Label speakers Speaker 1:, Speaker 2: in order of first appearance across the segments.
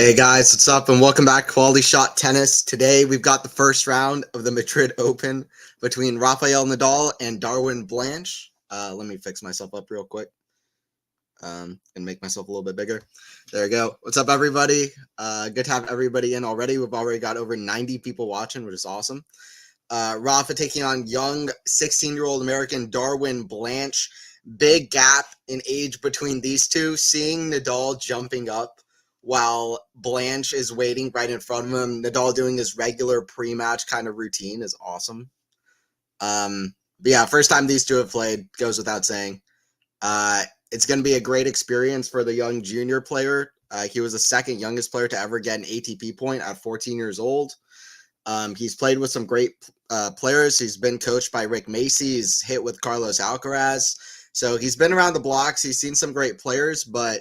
Speaker 1: Hey guys, what's up and welcome back to QualityShot Tennis. Today we've got the first round of the Madrid Open between Rafael Nadal and Darwin Blanch. Let me fix myself up real quick and make myself a little bit bigger. There we go. What's up everybody? Good to have everybody in already. We've already got over 90 people watching, which is awesome. Rafa taking on young 16-year-old American Darwin Blanch. Big gap in age between these two. Seeing Nadal jumping up while Blanch is waiting right in front of him, Nadal doing his regular pre-match kind of routine is awesome. But yeah, first time these two have played, goes without saying. It's going to be a great experience for the young junior player. He was the second youngest player to ever get an ATP point at 14 years old. He's played with some great players. He's been coached by Rick Macy. He's hit with Carlos Alcaraz. So he's been around the blocks. He's seen some great players, but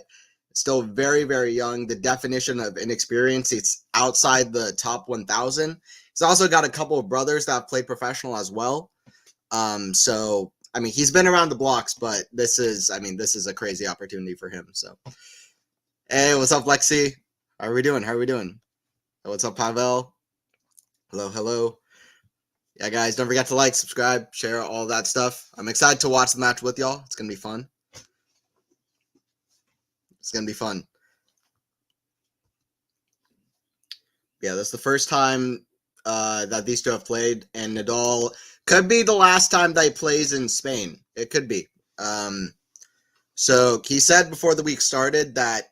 Speaker 1: still very, very young. The definition of inexperience, it's outside the top 1,000. He's also got a couple of brothers that have played professional as well. So, I mean, he's been around the blocks, but this is a crazy opportunity for him. So, hey, what's up, Lexi? How are we doing? What's up, Pavel? Hello. Yeah, guys, don't forget to like, subscribe, share, all that stuff. I'm excited to watch the match with y'all. It's going to be fun. Yeah, that's the first time that these two have played, and Nadal Could be the last time that he plays in Spain. It could be. So he said before the week started that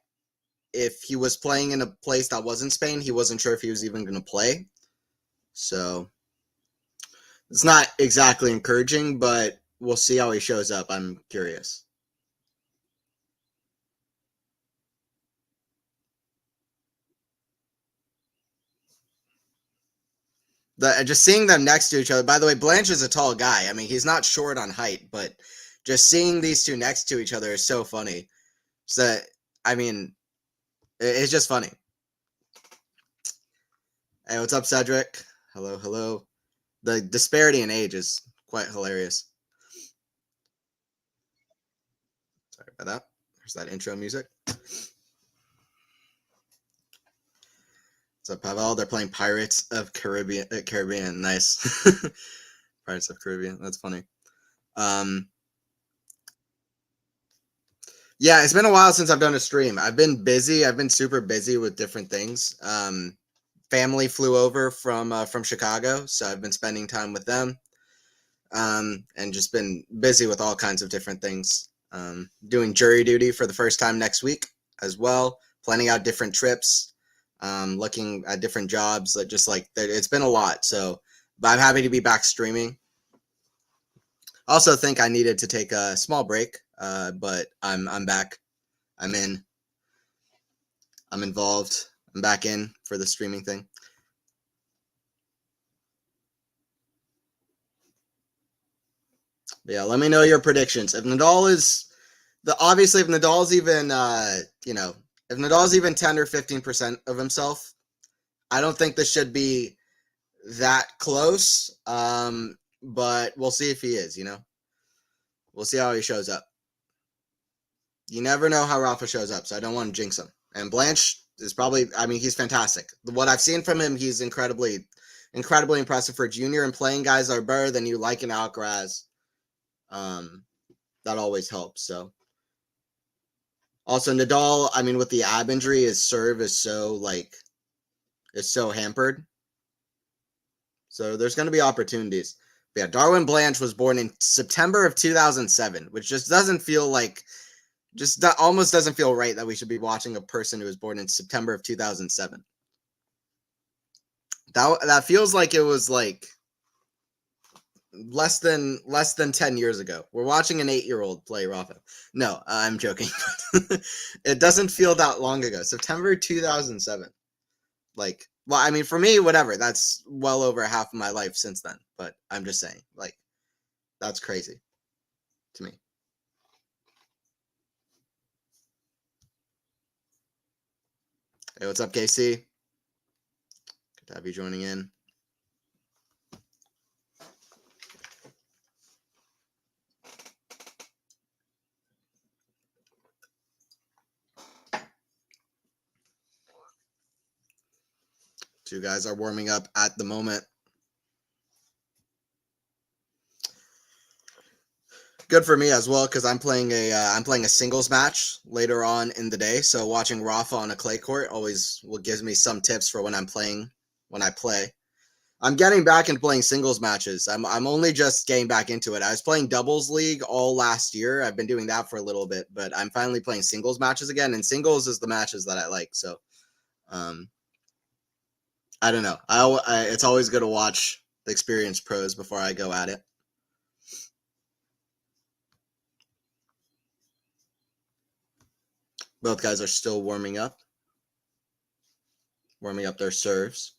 Speaker 1: if he was playing in a place that wasn't Spain, he wasn't sure if he was even going to play. So it's not exactly encouraging, but we'll see how he shows up. I'm curious. Just seeing them next to each other. By the way, Blanch is a tall guy. I mean, he's not short on height, but just seeing these two next to each other is so funny. So, I mean, it's just funny. Hey, what's up, Cedric? Hello, hello. The disparity in age is quite hilarious. Sorry about that. There's that intro music. What's up, Pavel? They're playing Pirates of Caribbean. Nice. Pirates of Caribbean. That's funny. Yeah, it's been a while since I've done a stream. I've been busy. I've been super busy with different things. Family flew over from Chicago, so I've been spending time with them, and just been busy with all kinds of different things. Doing jury duty for the first time next week as well. Planning out different trips, looking at different jobs. Just like it's been a lot. So, but I'm happy to be back streaming. Also, think I needed to take a small break, but I'm back. I'm involved. I'm back in for the streaming thing. But yeah, let me know your predictions. If Nadal is obviously if Nadal's even if Nadal's even 10 or 15% of himself, I don't think this should be that close. But we'll see if he is, We'll see how he shows up. You never know how Rafa shows up, so I don't want to jinx him. And Blanch is probably, he's fantastic. What I've seen from him, he's incredibly impressive for a junior, and playing guys that are better than you, like in Alcaraz. That always helps. So also Nadal, with the ab injury, his serve is so hampered. So there's going to be opportunities. But yeah, Darwin Blanch was born in September of 2007, which just doesn't feel like, almost doesn't feel right that we should be watching a person who was born in September of 2007. That feels like it was less than 10 years ago. We're watching an 8-year-old play Rafa. No, I'm joking. It doesn't feel that long ago. September 2007. For me, whatever. That's well over half of my life since then. But I'm just saying, that's crazy to me. Hey, what's up, KC? Good to have you joining in. Two guys are warming up at the moment. Good for me as well, because I'm playing a singles match later on in the day. So watching Rafa on a clay court always gives me some tips for when I play. I'm getting back into playing singles matches. I'm only just getting back into it. I was playing doubles league all last year. I've been doing that for a little bit, but I'm finally playing singles matches again. And singles is the matches that I like. So, I don't know. It's always good to watch the experienced pros before I go at it. Both guys are still warming up their serves.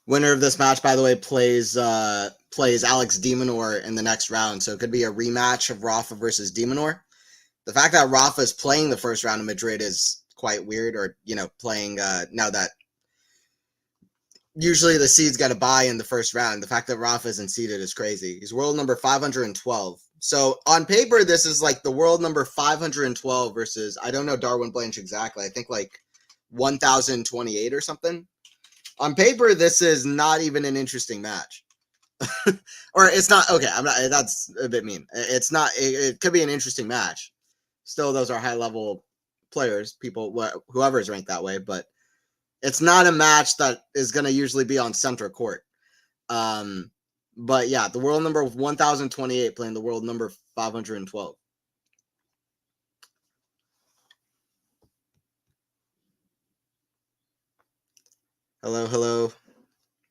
Speaker 1: Winner of this match, by the way, plays Alex de Minaur in the next round. So it could be a rematch of Rafa versus de Minaur. The fact that Rafa is playing the first round of Madrid is quite weird, or, playing now that usually the seeds got a bye in the first round. The fact that Rafa isn't seeded is crazy. He's world number 512. So on paper, this is like the world number 512 versus, I don't know Darwin Blanch exactly. I think like 1028 or something. On paper, this is not even an interesting match. Or it's not, okay, I'm not, that's a bit mean. It's not, it could be an interesting match. Still, those are high level players, people, whoever is ranked that way, but it's not a match that is going to usually be on center court. But yeah, the world number 1028 playing the world number 512. Hello.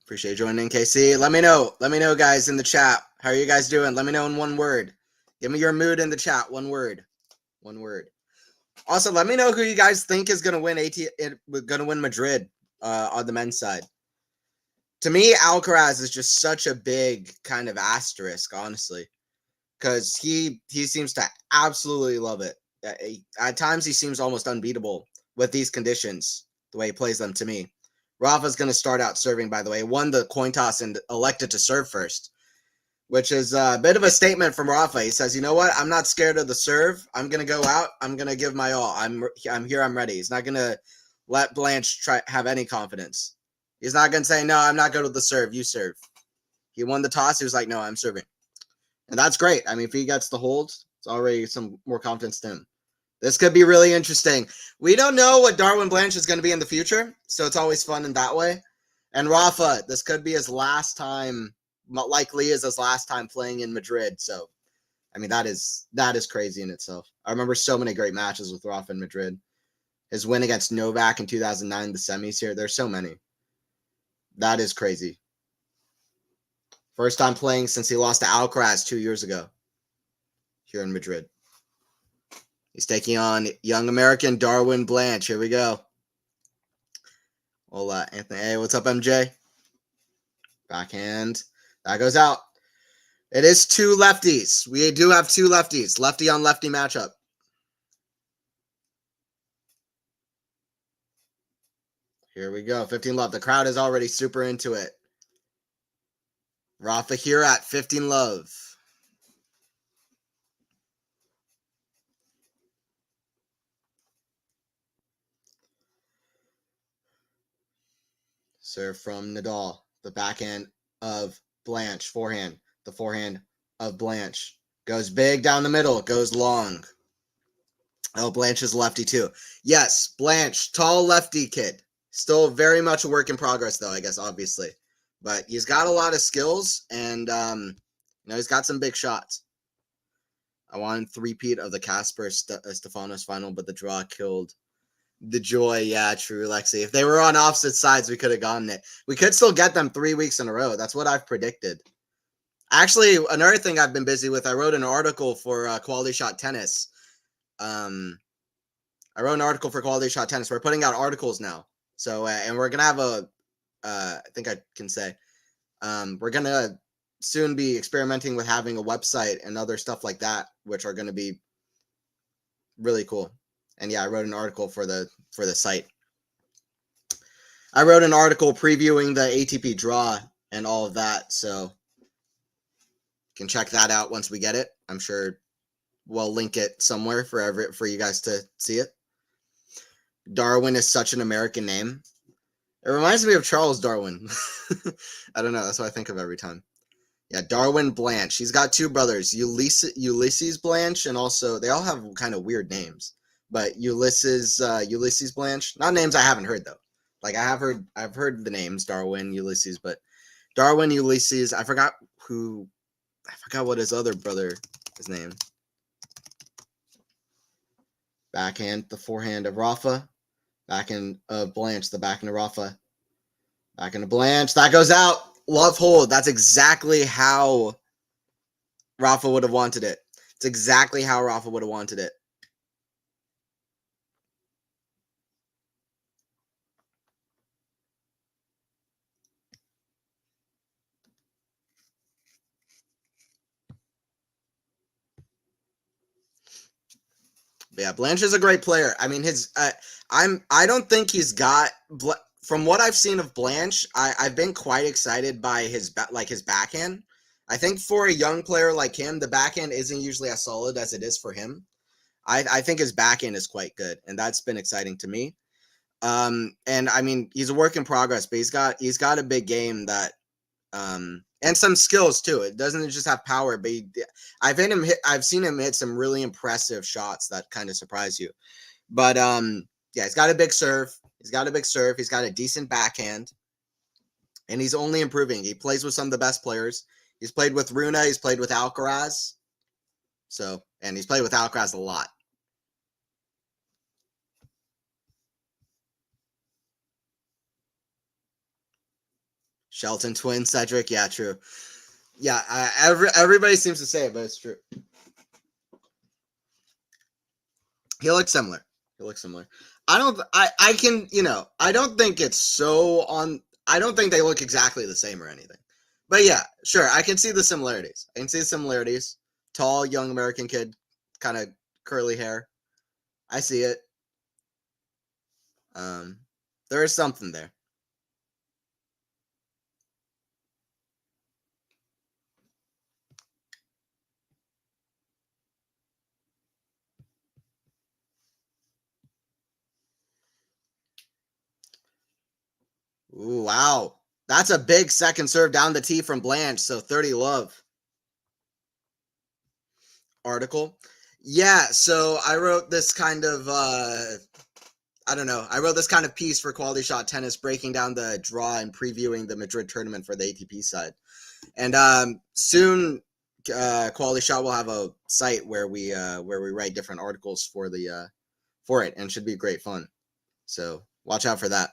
Speaker 1: Appreciate you joining, KC. Let me know, guys, in the chat. How are you guys doing? Let me know in one word. Give me your mood in the chat. One word. Also, let me know who you guys think is going to win Madrid on the men's side. To me, Alcaraz is just such a big kind of asterisk, honestly, because he seems to absolutely love it. At times, he seems almost unbeatable with these conditions, the way he plays them to me. Rafa's going to start out serving, by the way. Won the coin toss and elected to serve first, which is a bit of a statement from Rafa. He says, you know what? I'm not scared of the serve. I'm going to go out. I'm going to give my all. I'm here. I'm ready. He's not going to let Blanch have any confidence. He's not going to say, no, I'm not good with the serve. You serve. He won the toss. He was like, no, I'm serving. And that's great. I mean, if he gets the hold, it's already some more confidence to him. This could be really interesting. We don't know what Darwin Blanch is going to be in the future, so it's always fun in that way. And Rafa, this could be his last time, likely is his last time playing in Madrid. So, I mean, that is crazy in itself. I remember so many great matches with Rafa in Madrid. His win against Novak in 2009, the semis here. There's so many. That is crazy. First time playing since he lost to Alcaraz 2 years ago here in Madrid. He's taking on young American Darwin Blanch. Here we go. Hola, Anthony. Hey, what's up, MJ? Backhand. That goes out. It is two lefties. We do have two lefties. Lefty on lefty matchup. Here we go. 15 love. The crowd is already super into it. Rafa here at 15 love. Serve from Nadal. The backhand of Blanch. Forehand. The forehand of Blanch. Goes big down the middle. Goes long. Oh, Blanch is lefty too. Yes, Blanch. Tall lefty kid. Still very much a work in progress though, I guess, obviously. But he's got a lot of skills and, he's got some big shots. I wanted three-peat of the Casper Stefanos final, but the draw killed the joy. Yeah, true, Lexi. If they were on opposite sides, we could have gotten it. We could still get them 3 weeks in a row. That's what I've predicted. Actually, another thing I've been busy with, I wrote an article for QualityShot Tennis. I wrote an article for QualityShot Tennis. We're putting out articles now. So, and we're going to have I think I can say, we're going to soon be experimenting with having a website and other stuff like that, which are going to be really cool. And yeah, I wrote an article for the site. I wrote an article previewing the ATP draw and all of that, so you can check that out once we get it. I'm sure we'll link it somewhere for you guys to see it. Darwin is such an American name. It reminds me of Charles Darwin. I don't know. That's what I think of every time. Yeah, Darwin Blanch. He's got two brothers, Ulysses Blanch, and also they all have kind of weird names. But Ulysses Blanch. Not names I haven't heard though. Like I've heard the names Darwin, Ulysses, but Darwin, Ulysses. I forgot what his other brother is named. Backhand, the forehand of Rafa. Backhand of Blanch, the backhand of Rafa. Backhand of Blanch. That goes out. Love hold. That's exactly how Rafa would have wanted it. It's exactly how Rafa would have wanted it. But yeah, Blanch is a great player. I mean, I don't think he's got, from what I've seen of Blanch, I've been quite excited by his backhand. I think for a young player like him, the backhand isn't usually as solid as it is for him. I think his backhand is quite good, and that's been exciting to me. And I mean, he's a work in progress, but he's got a big game that and some skills too. It doesn't just have power, but I've seen him hit some really impressive shots that kind of surprise you. But yeah, he's got a big serve. He's got a decent backhand, and he's only improving. He plays with some of the best players. He's played with Runa. He's played with Alcaraz. And he's played with Alcaraz a lot. Shelton twin, Cedric. Yeah, true. Yeah, everybody seems to say it, but it's true. He looks similar. I don't think it's so on. I don't think they look exactly the same or anything. But yeah, sure. I can see the similarities. Tall, young American kid, kind of curly hair. I see it. There is something there. Ooh, wow. That's a big second serve down the tee from Blanch. So 30 love. Article. Yeah, so I wrote this kind of I wrote this kind of piece for Quality Shot Tennis, breaking down the draw and previewing the Madrid tournament for the ATP side. And soon Quality Shot will have a site where we write different articles for it, and it should be great fun. So watch out for that.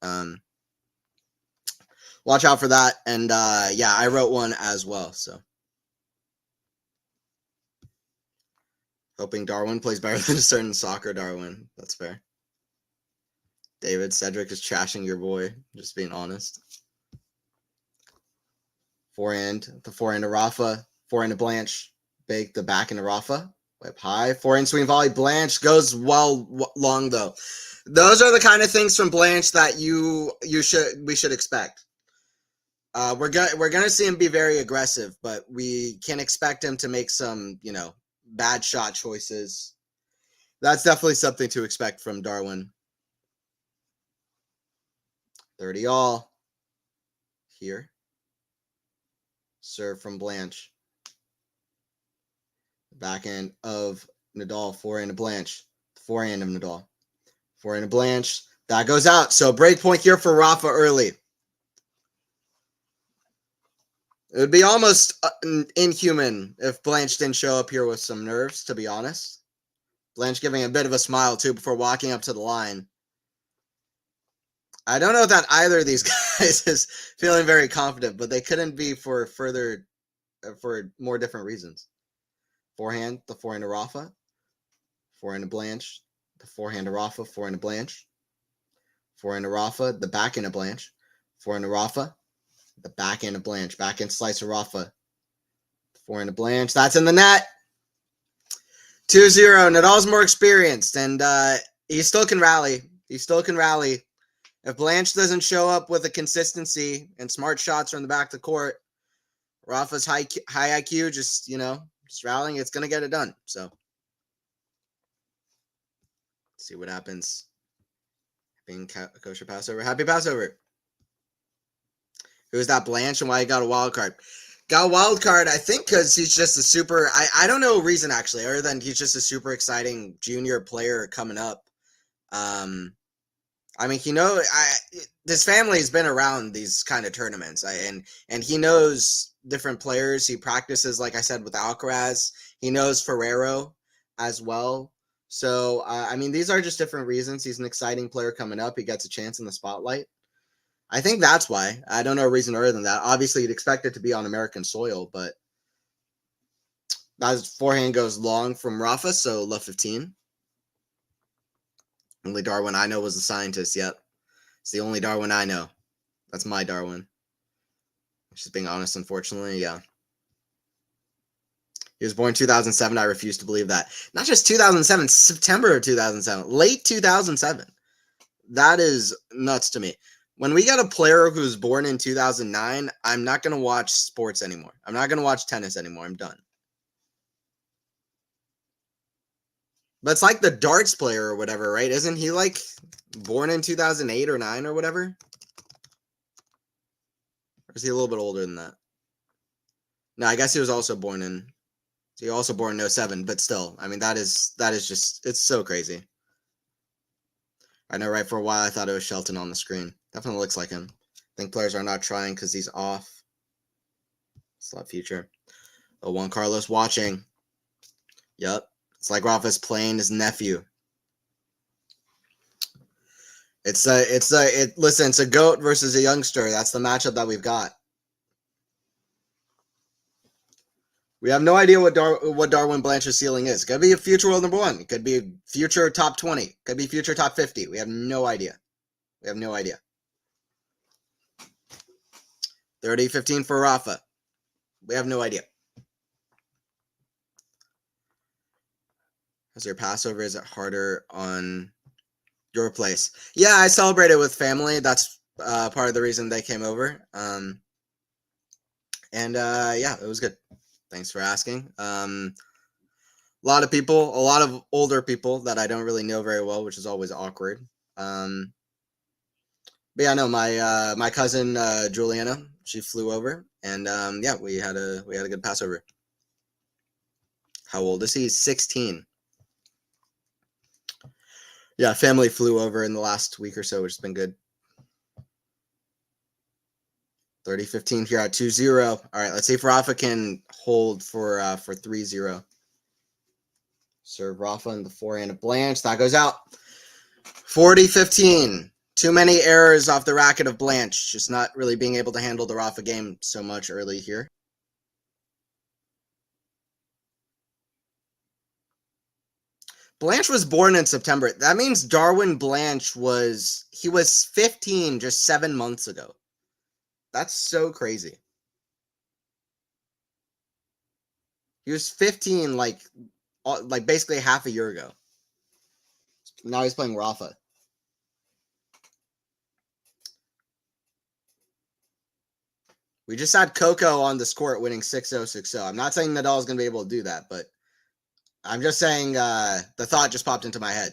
Speaker 1: And yeah, I wrote one as well. So hoping Darwin plays better than a certain soccer Darwin. That's fair. David, Cedric is trashing your boy. Just being honest. Forehand to Rafa. Forehand to Blanch. Bake the back into Rafa. Whip high. Forehand swing volley. Blanch goes long though. Those are the kind of things from Blanch that we should expect. We're gonna see him be very aggressive, but we can expect him to make some, bad shot choices. That's definitely something to expect from Darwin. 30 all. Here. Serve from Blanch. Backhand of Nadal. Forehand to Blanch. Forehand of Nadal. Forehand to Blanch. That goes out. So break point here for Rafa early. It would be almost inhuman if Blanch didn't show up here with some nerves, to be honest. Blanch giving a bit of a smile, too, before walking up to the line. I don't know that either of these guys is feeling very confident, but they couldn't be for more different reasons. Forehand, the forehand to Rafa. Forehand to Blanch. The forehand to Rafa. Forehand to Blanch. Forehand to Rafa. The backhand to Blanch. Forehand to Rafa. The backhand of Blanch. Backhand slice of Rafa. Forehand of Blanch. That's in the net. 2-0. Nadal's more experienced, and he still can rally. If Blanch doesn't show up with a consistency and smart shots from the back of the court, Rafa's high IQ, just rallying, it's going to get it done. So, let's see what happens. Being kosher Passover. Happy Passover. Who's that Blanch and why he got a wild card? Got a wild card, I think, because he's just a super. I don't know a reason actually, other than he's just a super exciting junior player coming up. I mean, his family's been around these kind of tournaments, and he knows different players. He practices, like I said, with Alcaraz. He knows Ferrero as well. So, I mean, these are just different reasons. He's an exciting player coming up. He gets a chance in the spotlight. I think that's why. I don't know a reason other than that. Obviously, you'd expect it to be on American soil, but that forehand goes long from Rafa, so love 15. Only Darwin I know was a scientist yet. It's the only Darwin I know. That's my Darwin. Just being honest, unfortunately, yeah. He was born 2007. I refuse to believe that. Not just 2007, September of 2007. Late 2007. That is nuts to me. When we got a player who's born in 2009, I'm not going to watch sports anymore. I'm not going to watch tennis anymore. I'm done. But it's like the darts player or whatever, right? Isn't he like born in 2008 or 9 or whatever? Or is he a little bit older than that? No, I guess he was also born in. He also born in 07, but still, I mean, that is just, it's so crazy. I know, right? For a while, I thought it was Shelton on the screen. Definitely looks like him. I think players are not trying because he's off. Slot future. Oh, Juan Carlos watching. Yep. It's like Rafa's playing his nephew. Listen, it's a GOAT versus a youngster. That's the matchup that we've got. We have no idea what Darwin Blanch's ceiling is. It could be a future world number 1. It could be a future top 20. It could be future top 50. We have no idea. 30-15 for Rafa. We have no idea. Is your Passover? Is it harder on your place? Yeah, I celebrated with family. That's part of the reason they came over. Yeah, it was good. Thanks for asking. A lot of people, a lot of older people that I don't really know very well, which is always awkward. But yeah, no, my cousin Juliana, she flew over, and yeah, we had a good Passover. How old is he? He's 16. Yeah, family flew over in the last week or so, which has been good. 30-15 here at 2-0. All right, let's see if Rafa can hold for 3-0. Serve Rafa in the forehand of Blanch. That goes out. 40-15. Too many errors off the racket of Blanch. Just not really being able to handle the Rafa game so much early here. Blanch was born in September. That means Darwin Blanch was 15 just 7 months ago. That's so crazy. He was 15 like basically half a year ago. Now he's playing Rafa. We just had Coco on this court winning 6-0, 6-0. I'm not saying Nadal is going to be able to do that, but I'm just saying the thought just popped into my head.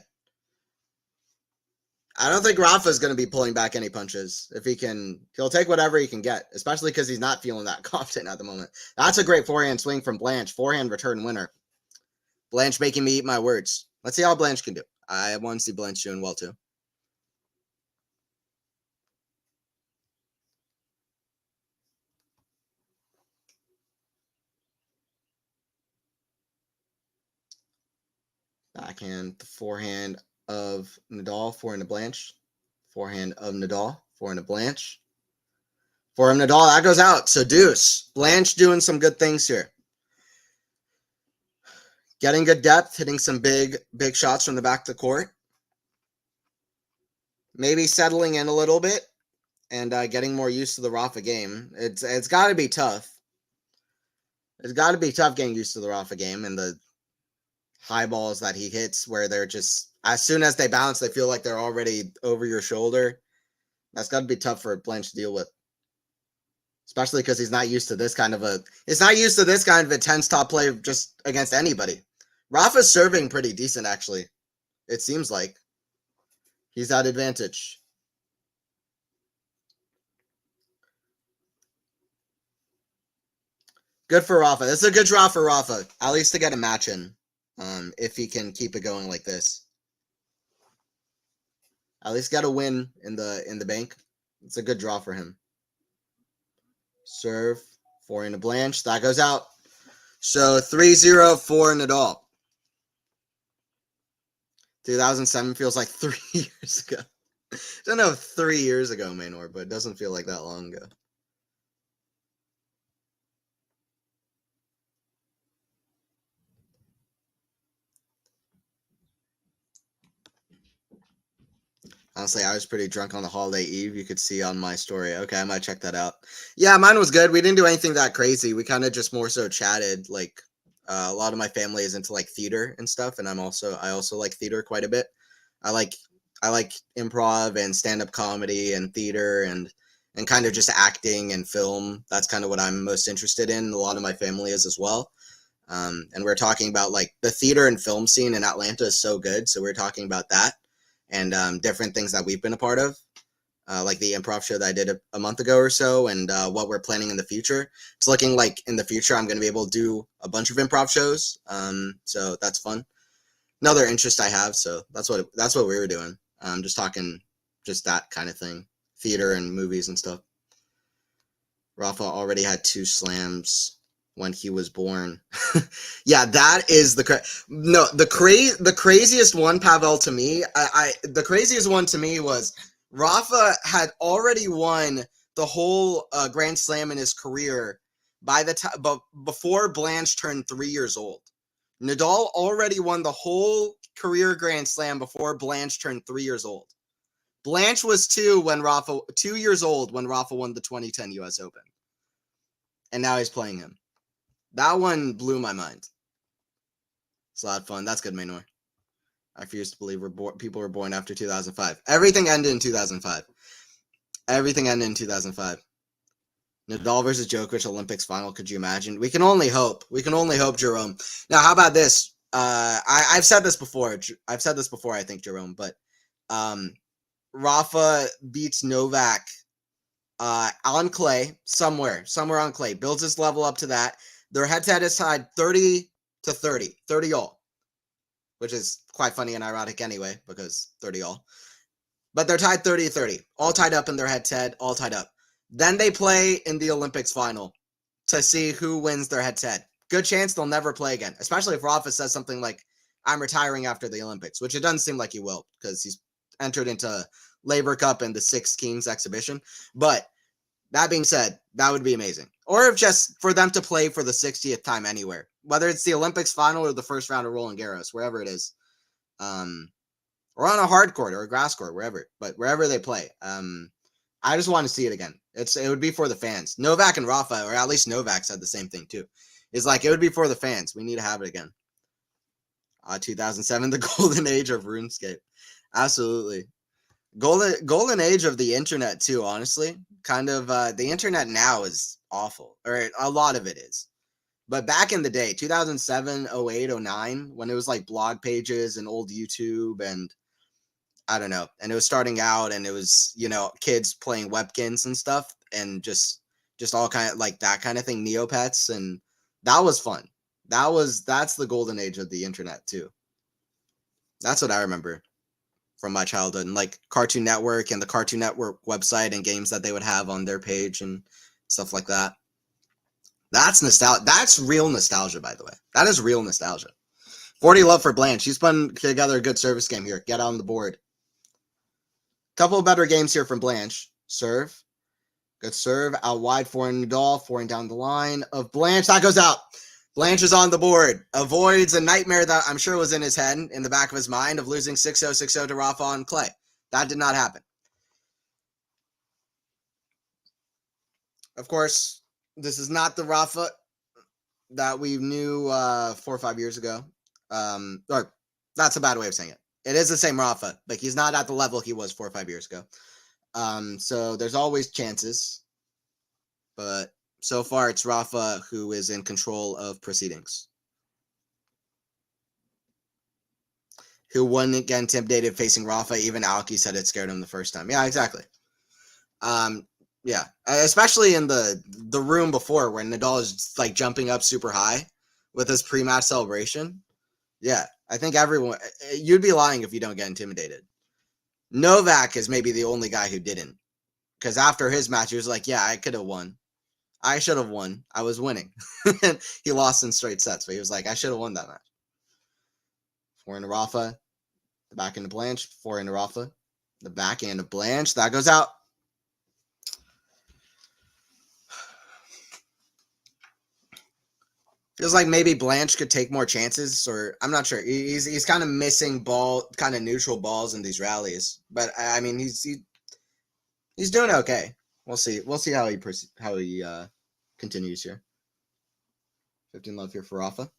Speaker 1: I don't think Rafa is going to be pulling back any punches. If he can, he'll take whatever he can get, especially because he's not feeling that confident at the moment. That's a great forehand swing from Blanch. Forehand return winner. Blanch making me eat my words. Let's see how Blanch can do. I want to see Blanch doing well too. Backhand, the forehand of Nadal, forehand of Blanch. Forehand of Nadal, forehand of Blanch. Forehand Nadal, that goes out. So deuce. Blanch doing some good things here. Getting good depth, hitting some big shots from the back of the court. Maybe settling in a little bit and getting more used to the Rafa game. It's got to be tough. It's got to be tough getting used to the Rafa game and the high balls that he hits where they're just, as soon as they bounce, they feel like they're already over your shoulder. That's got to be tough for Blanch to deal with. Especially because he's not used to this kind of intense top play just against anybody. Rafa's serving pretty decent, actually. It seems like he's at advantage. Good for Rafa. This is a good draw for Rafa, at least to get a match in. If he can keep it going like this, at least get a win in the bank. It's a good draw for him. Serve forehand to Blanch. That goes out. So 3-0 for Nadal. 2007 feels like 3 years ago. I don't know if 3 years ago, Maynor, but it doesn't feel like that long ago. Honestly, I was pretty drunk on the holiday eve. You could see on my story. Okay, I might check that out. Yeah, mine was good. We didn't do anything that crazy. We kind of just more so chatted. Like a lot of my family is into like theater and stuff, and I also like theater quite a bit. I like improv and stand-up comedy and theater and kind of just acting and film. That's kind of what I'm most interested in. A lot of my family is as well. And we're talking about like the theater and film scene in Atlanta is so good. So we're talking about that and different things that we've been a part of. Like the improv show that I did a month ago or so, and what we're planning in the future. It's looking like in the future I'm going to be able to do a bunch of improv shows. So that's fun. Another interest I have. So that's what we were doing. Just talking, just that kind of thing, theater and movies and stuff. Rafa already had 2 slams when he was born. Yeah, that is the craziest one, Pavel, to me. The craziest one to me was Rafa had already won the whole Grand Slam in his career by the time, but before Blanch turned 3 years old. Nadal already won the whole career Grand Slam before Blanch turned 3 years old. Blanch was 2 years old when Rafa won the 2010 U.S. Open, and now he's playing him. That one blew my mind. It's a lot of fun. That's good, Maynor. I refuse to believe people were born after 2005. Everything ended in 2005. Nadal versus Djokovic Olympics final. Could you imagine? We can only hope. Jerome. Now, how about this? I've said this before. I think, Jerome. But Rafa beats Novak on clay somewhere on clay. Builds his level up to that. Their head-to-head is tied 30 all, which is quite funny and ironic anyway, because 30 all. But they're tied 30-30, all tied up in their head-to-head, all tied up. Then they play in the Olympics final to see who wins their head-to-head. Good chance they'll never play again, especially if Rafa says something like, I'm retiring after the Olympics, which it doesn't seem like he will, because he's entered into Labor Cup and the Six Kings exhibition. But that being said, that would be amazing. Or if just for them to play for the 60th time anywhere, whether it's the Olympics final or the first round of Roland Garros, wherever it is, or on a hard court or a grass court, wherever they play. I just want to see it again. It would be for the fans. Novak and Rafa, or at least Novak, said the same thing too. It's like, it would be for the fans. We need to have it again. 2007, the golden age of RuneScape. Absolutely. Golden age of the internet too, honestly. Kind of the internet now is awful, or a lot of it is. But back in the day, 2007, 08, 09, when it was like blog pages and old YouTube and I don't know, and it was starting out and it was, kids playing Webkins and stuff and just all kind of like that kind of thing, Neopets, and that was fun. That's the golden age of the internet too. That's what I remember from my childhood, and like Cartoon Network and the Cartoon Network website and games that they would have on their page and stuff like that. That's nostalgia. That's real nostalgia, by the way. That is real nostalgia. 40 love for Blanch. She's putting together a good service game here. Get on the board. Couple of better games here from Blanch. Serve. Good serve. Out wide for Nadal. Foreign down the line of Blanch. That goes out. Blanch is on the board. Avoids a nightmare that I'm sure was in his head, in the back of his mind, of losing 6-0, 6-0 to Rafa on clay. That did not happen. Of course, this is not the Rafa that we knew 4 or 5 years ago. Or that's a bad way of saying it. It is the same Rafa, but he's not at the level he was 4 or 5 years ago. So there's always chances. But so far, it's Rafa who is in control of proceedings. Who wouldn't get intimidated facing Rafa? Even Alki said it scared him the first time. Yeah, exactly. Yeah, especially in the room before when Nadal is like jumping up super high with his pre-match celebration. Yeah, I think everyone, you'd be lying if you don't get intimidated. Novak is maybe the only guy who didn't, because after his match, he was like, yeah, I could have won. I should have won. I was winning. He lost in straight sets, but he was like, I should have won that match. 4 into Rafa, the back into Blanch, 4 into Rafa, the back end of Blanch, that goes out. Feels like maybe Blanch could take more chances, or I'm not sure. He's kind of missing kind of neutral balls in these rallies, but I mean he's doing okay. We'll see how he continues here. 15 love here for Rafa.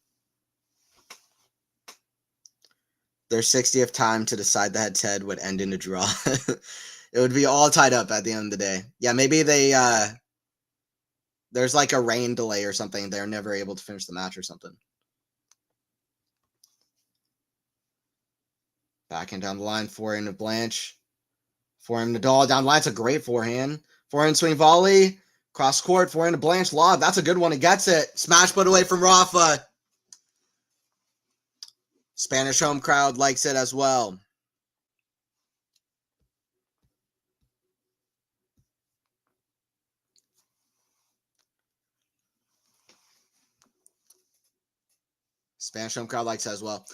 Speaker 1: their 60th time to decide the head-to-head would end in a draw. It would be all tied up at the end of the day. Yeah, maybe there's like a rain delay or something. They're never able to finish the match or something. Backhand down the line, forehand of Blanch. Forehand Nadal down the line. It's a great forehand. Forehand swing volley. Cross court, forehand to Blanch. Lob. That's a good one. He gets it. Smash put away from Rafa. Spanish home crowd likes it as well. Spanish home crowd likes it as well.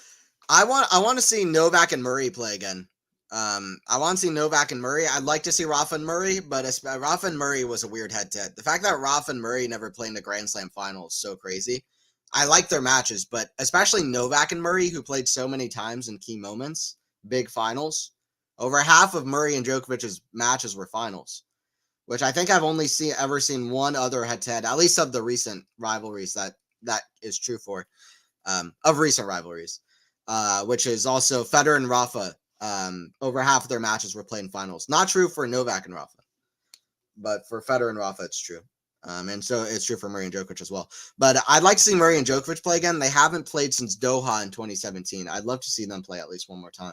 Speaker 1: I want to see Novak and Murray play again. I want to see Novak and Murray. I'd like to see Rafa and Murray, but Rafa and Murray was a weird head-to-head. The fact that Rafa and Murray never played in the Grand Slam final is so crazy. I like their matches, but especially Novak and Murray, who played so many times in key moments, big finals. Over half of Murray and Djokovic's matches were finals, which I think I've only ever seen one other head-to-head, at least of the recent rivalries that is true for, of recent rivalries, which is also Federer and Rafa. Over half of their matches were played in finals. Not true for Novak and Rafa, but for Federer and Rafa, it's true. And so it's true for Murray and Djokovic as well. But I'd like to see Murray and Djokovic play again. They haven't played since Doha in 2017. I'd love to see them play at least one more time.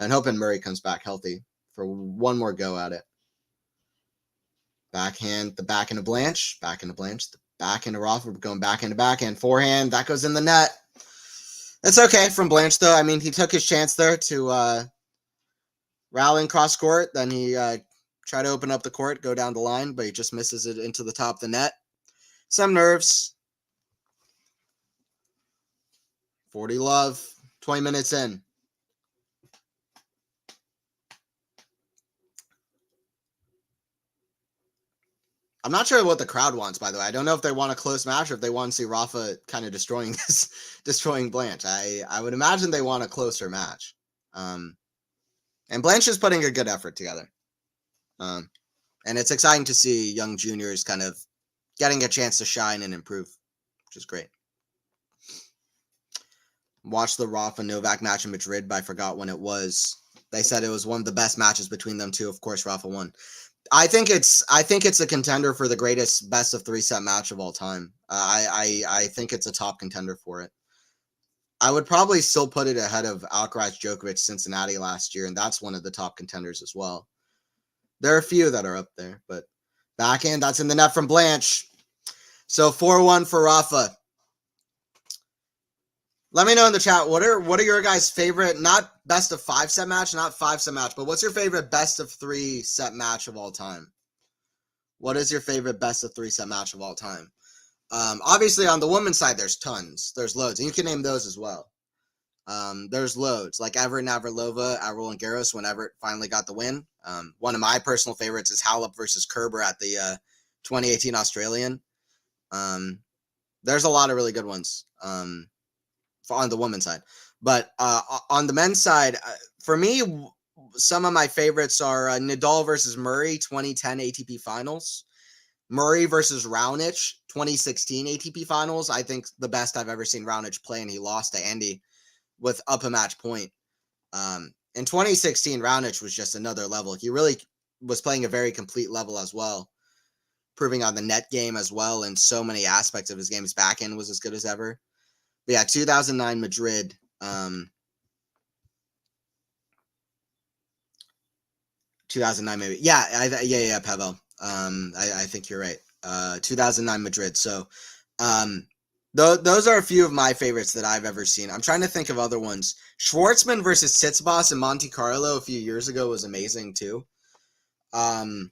Speaker 1: And hoping Murray comes back healthy for one more go at it. Backhand, the backhand of Blanch, backhand of Blanch, the backhand of Rafa, going backhand to backhand, forehand, that goes in the net. It's okay from Blanch, though. I mean, he took his chance there to rally and cross court. Then he tried to open up the court, go down the line, but he just misses it into the top of the net. Some nerves. 40 love, 20 minutes in. I'm not sure what the crowd wants, by the way. I don't know if they want a close match or if they want to see Rafa kind of destroying Blanch. I would imagine they want a closer match. And Blanch is putting a good effort together. And it's exciting to see young juniors kind of getting a chance to shine and improve, which is great. Watched the Rafa Novak match in Madrid, but I forgot when it was. They said it was one of the best matches between them two. Of course, Rafa won. I think it's a contender for the greatest best of 3 set match of all time. I think it's a top contender for it. I would probably still put it ahead of Alcaraz Djokovic Cincinnati last year, and that's one of the top contenders as well. There are a few that are up there, but backhand, that's in the net from Blanch. So 4-1 for Rafa. Let me know in the chat, what are your guys' favorite, not best of 5 set match, not 5 set match, but what's your favorite best of 3 set match of all time? What is your favorite best of 3 set match of all time? Obviously, on the women's side, there's tons. There's loads, and you can name those as well. There's loads, like Everett Navratilova at Roland Garros when Everett finally got the win. One of my personal favorites is Halep versus Kerber at the 2018 Australian. There's a lot of really good ones. On the women's side, but on the men's side, for me, some of my favorites are Nadal versus Murray 2010 ATP Finals, Murray versus Raonic 2016 ATP Finals. I think the best I've ever seen Raonic play, and he lost to Andy with up a match point. In 2016, Raonic was just another level. He really was playing a very complete level as well, proving on the net game as well, and so many aspects of his game. His backhand was as good as ever. But yeah, 2009 Madrid. 2009 maybe. Yeah, Pavel. I think you're right. 2009 Madrid. So, those are a few of my favorites that I've ever seen. I'm trying to think of other ones. Schwartzman versus Tsitsipas in Monte Carlo a few years ago was amazing too. But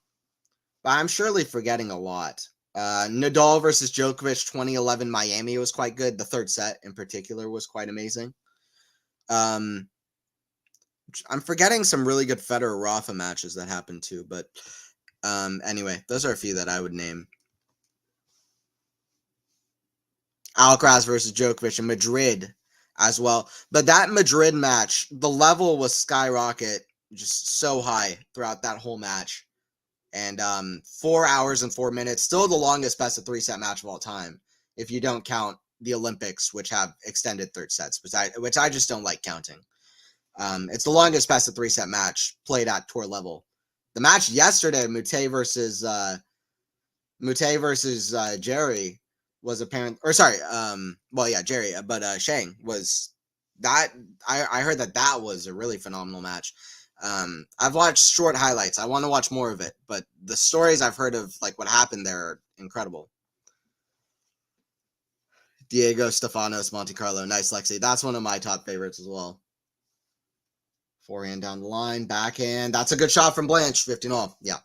Speaker 1: I'm surely forgetting a lot. Nadal versus Djokovic 2011 Miami was quite good. The third set in particular was quite amazing. I'm forgetting some really good Federer Rafa matches that happened too, but anyway, those are a few that I would name. Alcaraz versus Djokovic in Madrid as well. But that Madrid match, the level was skyrocket, just so high throughout that whole match. And 4 hours and 4 minutes, still the longest best of 3 set match of all time, if you don't count the Olympics, which have extended third sets, which I just don't like counting. It's the longest best of 3 set match played at tour level. The match yesterday, Mutua versus Jerry was apparent, or sorry, Jerry, but Shang was that. I heard that was a really phenomenal match. I've watched short highlights. I want to watch more of it, but the stories I've heard of, like what happened there, are incredible. Diego Stefanos, Monte Carlo, nice Lexi. That's one of my top favorites as well. Forehand down the line, backhand. That's a good shot from Blanch. 15-all. Yeah.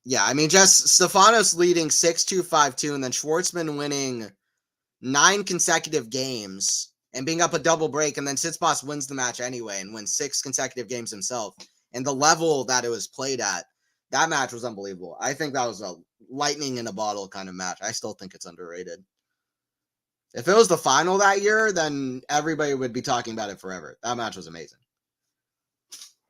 Speaker 1: Yeah, I mean, just Stefanos leading 6-2, 5-2, and then Schwartzman winning 9 consecutive games and being up a double break, and then Tsitsipas wins the match anyway and wins 6 consecutive games himself. And the level that it was played at, that match was unbelievable. I think that was a lightning in a bottle kind of match. I still think it's underrated. If it was the final that year, then everybody would be talking about it forever. That match was amazing.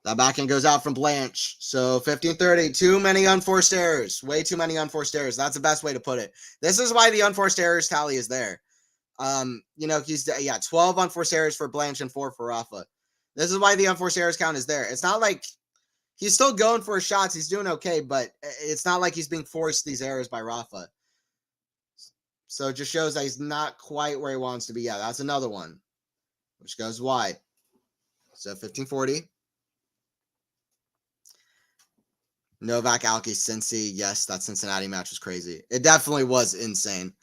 Speaker 1: That backhand goes out from Blanch. So 15-30, too many unforced errors. Way too many unforced errors. That's the best way to put it. This is why the unforced errors tally is there. He's 12 unforced errors for Blanch and 4 for Rafa. This is why the unforced errors count is there. It's not like he's still going for his shots. He's doing okay, but it's not like he's being forced these errors by Rafa. So it just shows that he's not quite where he wants to be. Yeah, that's another one, which goes wide. So 15-40. Novak, Alki, Cincy. Yes, that Cincinnati match was crazy. It definitely was insane.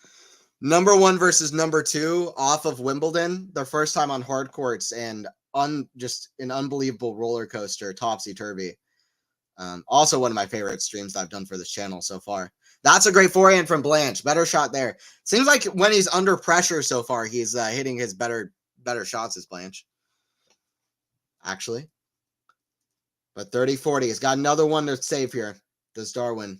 Speaker 1: Number 1 versus number 2 off of Wimbledon. Their first time on hard courts, and just an unbelievable roller coaster, topsy-turvy. Also one of my favorite streams I've done for this channel so far. That's a great forehand from Blanch. Better shot there. Seems like when he's under pressure so far, he's hitting his better shots as Blanch. Actually. But 30-40. He's got another one to save here. Does Darwin.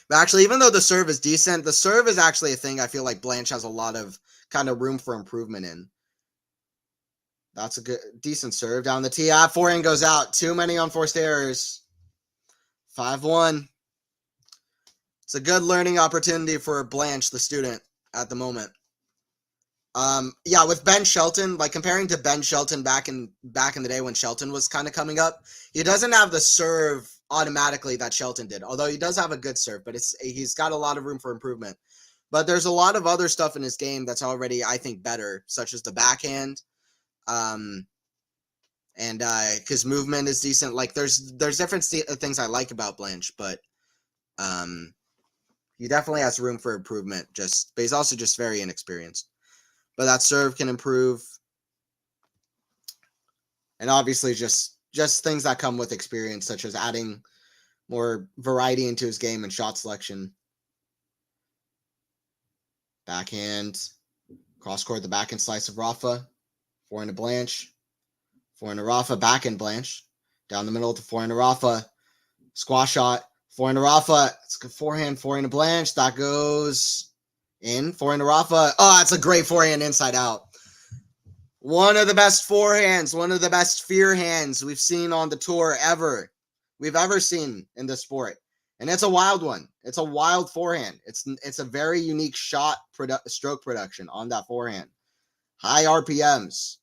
Speaker 1: But actually, even though the serve is decent, the serve is actually a thing I feel like Blanch has a lot of kind of room for improvement in. That's a decent serve down the tee. Forehand goes out. Too many unforced errors. 5-1. It's a good learning opportunity for Blanch, the student, at the moment. With Ben Shelton, like comparing to Ben Shelton back in the day when Shelton was kind of coming up, he doesn't have the serve automatically that Shelton did. Although he does have a good serve, but he's got a lot of room for improvement. But there's a lot of other stuff in his game that's already, I think, better, such as the backhand. And his movement is decent. Like there's different things I like about Blanch, but he definitely has room for improvement. But he's also just very inexperienced. But that serve can improve. And obviously just things that come with experience, such as adding more variety into his game and shot selection. Backhand. Cross court, the backhand slice of Rafa. Forehand to Blanch. Forehand to Rafa. Backhand Blanch. Down the middle to forehand to Rafa. Squash shot. Forehand to Rafa. It's a good forehand. Forehand to Blanch. That goes in. Forehand to Rafa. Oh, that's a great forehand inside out. One of the best forehands. One of the best fear hands we've seen on the tour we've ever seen in the sport. And it's a wild one. It's a wild forehand. It's a very unique stroke production on that forehand. High RPMs.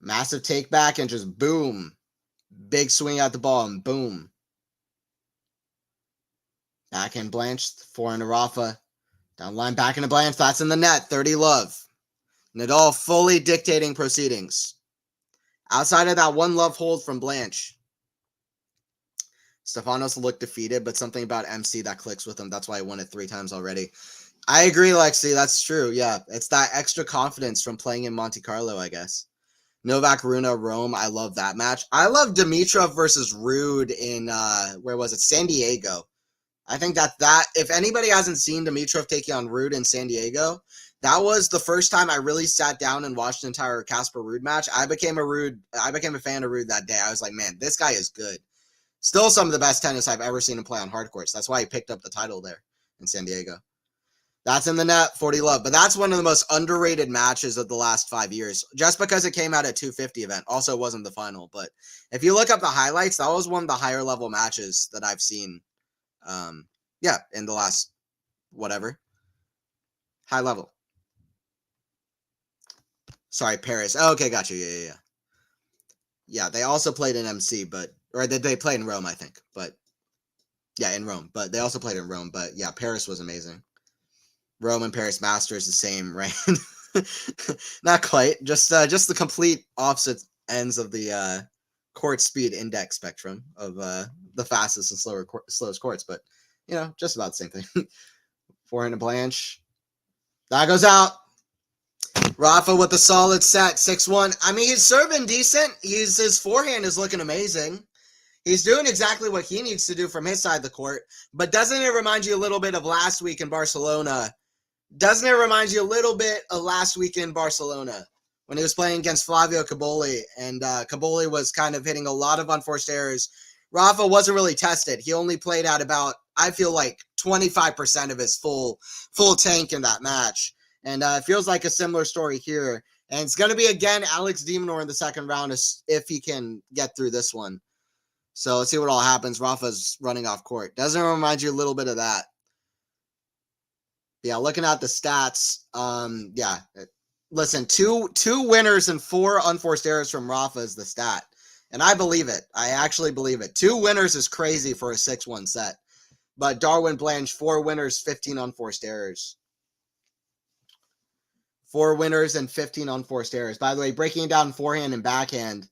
Speaker 1: Massive take back and just boom. Big swing at the ball and boom. Backhand Blanch, forehand to Rafa. Down line, backhand to Blanch. That's in the net. 30-love. Nadal fully dictating proceedings. Outside of that one love hold from Blanch, Stefanos looked defeated, but something about MC that clicks with him. That's why I won it 3 times already. I agree, Lexi. That's true. Yeah, it's that extra confidence from playing in Monte Carlo, I guess. Novak, Runa, Rome. I love that match. I love Dimitrov versus Ruud in, where was it? San Diego. I think that if anybody hasn't seen Dimitrov taking on Ruud in San Diego, that was the first time I really sat down and watched an entire Casper Ruud match. I became a fan of Ruud that day. I was like, man, this guy is good. Still some of the best tennis I've ever seen him play on hard courts. That's why he picked up the title there in San Diego. That's in the net, 40-love. But that's one of the most underrated matches of the last 5 years, just because it came out at 250 event. Also, it wasn't the final. But if you look up the highlights, that was one of the higher level matches that I've seen. In the last whatever. High level. Sorry, Paris. Oh, okay, got you. Yeah. Yeah, they also played in MC, or they played in Rome, I think. But yeah, in Rome. But they also played in Rome. But yeah, Paris was amazing. Rome and Paris Masters the same, right? Not quite. Just the complete opposite ends of the court speed index spectrum of the fastest and slowest courts. But just about the same thing. Forehand to Blanch. That goes out. Rafa with a solid set, 6-1. I mean, he's serving decent. His forehand is looking amazing. He's doing exactly what he needs to do from his side of the court. But doesn't it remind you a little bit of last week in Barcelona? Doesn't it remind you a little bit of last week in Barcelona when he was playing against Flavio Caboli, and Caboli was kind of hitting a lot of unforced errors. Rafa wasn't really tested. He only played at about, I feel like, 25% of his full tank in that match. And it feels like a similar story here. And it's going to be, again, Alex de Minaur in the second round if he can get through this one. So let's see what all happens. Rafa's running off court. Doesn't it remind you a little bit of that? Yeah, looking at the stats, yeah. Listen, two winners and 4 unforced errors from Rafa is the stat. And I believe it. I actually believe it. 2 winners is crazy for a 6-1 set. But Darwin Blanch, 4 winners, 15 unforced errors. 4 winners and 15 unforced errors. By the way, breaking down forehand and backhand,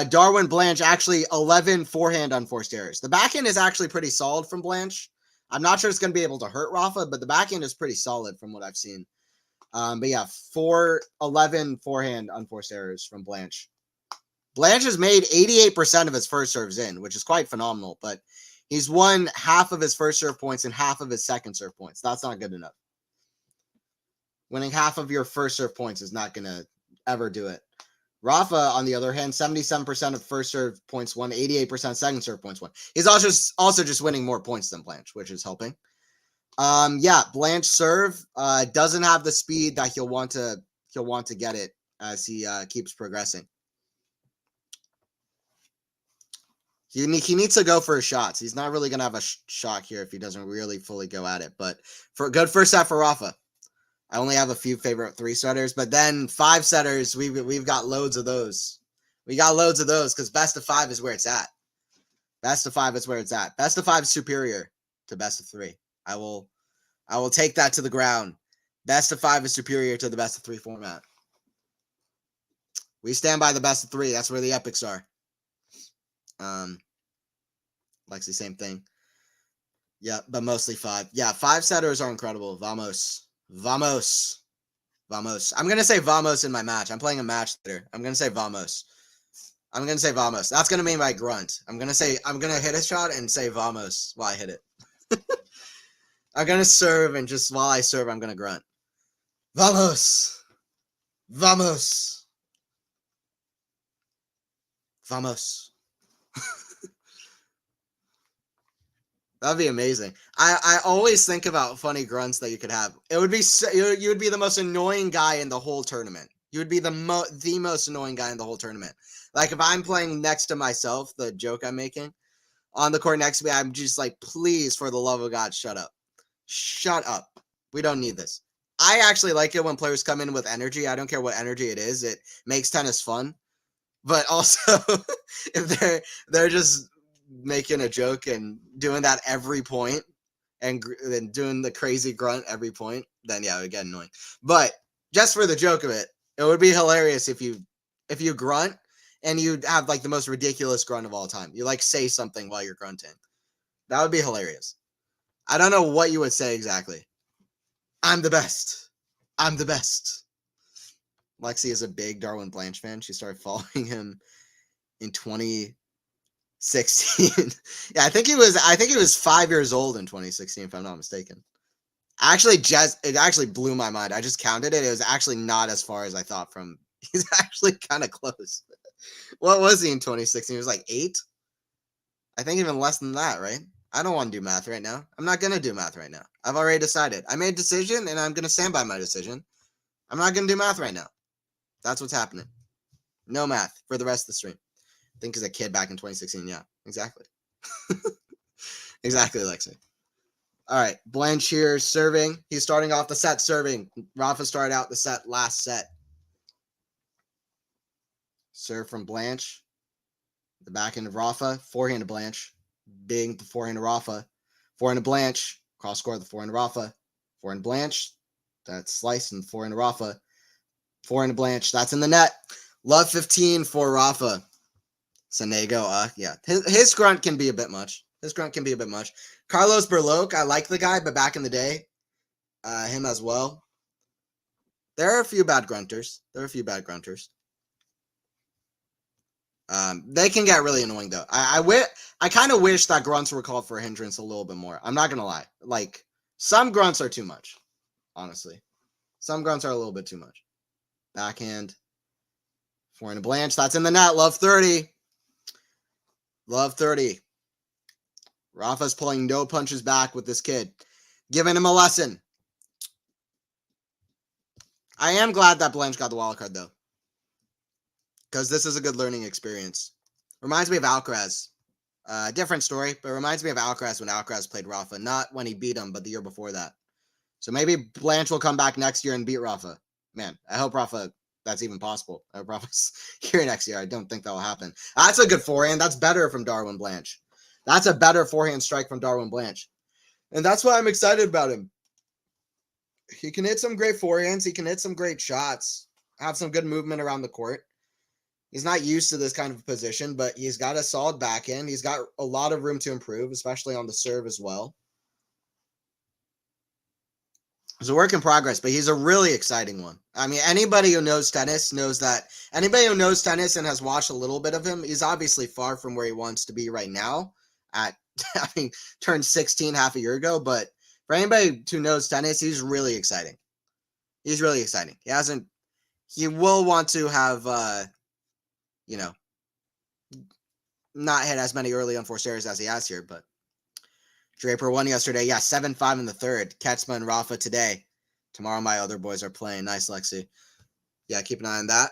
Speaker 1: Darwin Blanch actually 11 forehand unforced errors. The backhand is actually pretty solid from Blanch. I'm not sure it's going to be able to hurt Rafa, but the backhand is pretty solid from what I've seen. But yeah, 11 forehand unforced errors from Blanch. Blanch has made 88% of his first serves in, which is quite phenomenal, but he's won half of his first serve points and half of his second serve points. That's not good enough. Winning half of your first serve points is not going to ever do it. Rafa, on the other hand, 77% of first serve points won, 88% second serve points won. He's also just winning more points than Blanch, which is helping. Yeah, Blanch serve doesn't have the speed that he'll want to get it as he keeps progressing. He needs to go for his shots. He's not really going to have a shot here if he doesn't really fully go at it. But for a good first set for Rafa. I only have a few favorite 3-setters, but then 5-setters, we've got loads of those. We got loads of those because best of 5 is where it's at. Best of 5 is where it's at. Best of 5 is superior to best of 3. I will take that to the ground. Best of 5 is superior to the best of 3 format. We stand by the best of 3. That's where the epics are. Lexi, same thing. Yeah, but mostly 5. Yeah, 5-setters are incredible. Vamos. Vamos. Vamos. I'm going to say vamos in my match. I'm playing a match later. I'm going to say vamos. I'm going to say vamos. That's going to be my grunt. I'm going to hit a shot and say vamos while I hit it. I'm going to serve, and just while I serve, I'm going to grunt. Vamos. Vamos. Vamos. That'd be amazing. I always think about funny grunts that you could have. It would be you would be the most annoying guy in the whole tournament. You would be the most annoying guy in the whole tournament. Like if I'm playing next to myself, the joke I'm making on the court next to me, I'm just like, please, for the love of God, shut up. Shut up. We don't need this. I actually like it when players come in with energy. I don't care what energy it is. It makes tennis fun. But also, if they're just making a joke and doing that every point and doing the crazy grunt every point, then yeah, it would get annoying. But just for the joke of it, it would be hilarious if you grunt and you'd have like the most ridiculous grunt of all time. You like say something while you're grunting. That would be hilarious. I don't know what you would say exactly. I'm the best. I'm the best. Lexi is a big Darwin Blanch fan. She started following him in 2016. Yeah, I think he was 5 years old in 2016, if I'm not mistaken. It actually blew my mind. I just counted it. It was actually not as far as I thought from. He's actually kind of close. What was he in 2016? He was like 8? I think even less than that, right? I don't want to do math right now. I'm not going to do math right now. I've already decided. I made a decision, and I'm going to stand by my decision. I'm not going to do math right now. That's what's happening. No math for the rest of the stream. I think as a kid back in 2016. Yeah, exactly. Exactly, Lexi. All right, Blanch here serving. He's starting off the set serving. Rafa started out the set last set. Serve from Blanch. The backhand of Rafa. Forehand of Blanch. Big the forehand of Rafa. Forehand of Blanch. Cross court the forehand of Rafa. Forehand of Blanch. That's slice and forehand of Rafa. Forehand of Blanch. That's in the net. Love 15 for Rafa. Sonego. Yeah. His grunt can be a bit much. Carlos Berloque, I like the guy, but back in the day, him as well. There are a few bad grunters. They can get really annoying though. I kind of wish that grunts were called for a hindrance a little bit more. I'm not gonna lie. Like some grunts are too much, honestly. Some grunts are a little bit too much. Backhand. Forehand to Blanch. That's in the net. Love 30. Rafa's pulling no punches back with this kid. Giving him a lesson. I am glad that Blanch got the wild card though. Because this is a good learning experience. Reminds me of Alcaraz. Different story, but reminds me of Alcaraz when Alcaraz played Rafa. Not when he beat him, but the year before that. So maybe Blanch will come back next year and beat Rafa. Man, I hope Rafa, that's even possible. I hope Rafa's here next year. I don't think that will happen. That's a good forehand. That's better from Darwin Blanch. That's a better forehand strike from Darwin Blanch. And that's why I'm excited about him. He can hit some great forehands. He can hit some great shots. Have some good movement around the court. He's not used to this kind of position, but he's got a solid backhand. He's got a lot of room to improve, especially on the serve as well. It's a work in progress, but he's a really exciting one. I mean, anybody who knows tennis knows that. Anybody who knows tennis and has watched a little bit of him, he's obviously far from where he wants to be right now. Turned 16 half a year ago, but for anybody who knows tennis, he's really exciting. He will want to have, not hit as many early unforced errors as he has here, but Draper won yesterday. Yeah, 7-5 in the third. Ketzma and Rafa today. Tomorrow my other boys are playing. Nice, Lexi. Yeah, keep an eye on that.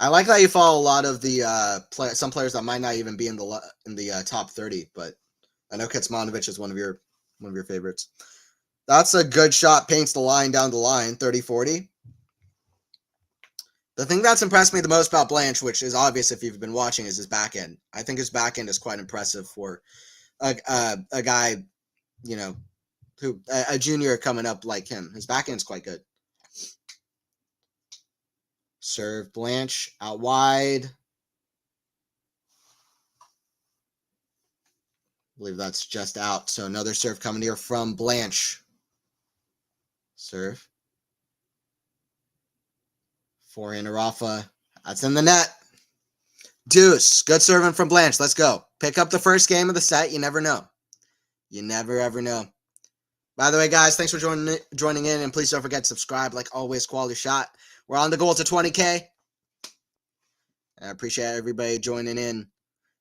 Speaker 1: I like that you follow a lot of the some players that might not even be in the top 30, but I know Kecmanovic is one of your favorites. That's a good shot. Paints the line down the line, 30-40. The thing that's impressed me the most about Blanch, which is obvious if you've been watching, is his backhand. I think his backhand is quite impressive for a guy, a junior coming up like him. His backhand's quite good. Serve Blanch out wide. I believe that's just out. So another serve coming here from Blanch. Serve. Forehand to Rafa. That's in the net. Deuce. Good serving from Blanch. Let's go. Pick up the first game of the set. You never know. You never, ever know. By the way, guys, thanks for joining in. And please don't forget to subscribe. Like always, Quality Shot. We're on the goal to 20K. I appreciate everybody joining in.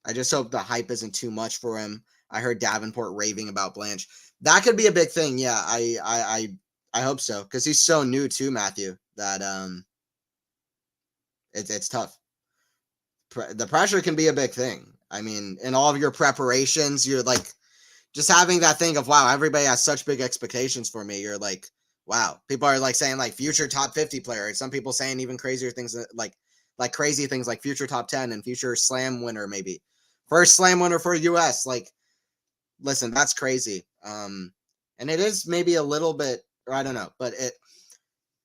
Speaker 1: I just hope the hype isn't too much for him. I heard Davenport raving about Blanch. That could be a big thing. Yeah, I hope so. Because he's so new too, Matthew, that it's tough. The pressure can be a big thing. I mean, in all of your preparations, you're like just having that thing of, wow, everybody has such big expectations for me. You're like, wow. People are like saying like future top 50 player. Some people saying even crazier things like crazy things like future top 10 and future slam winner, maybe first slam winner for US. Like, listen, that's crazy. And it is maybe a little bit, or I don't know, but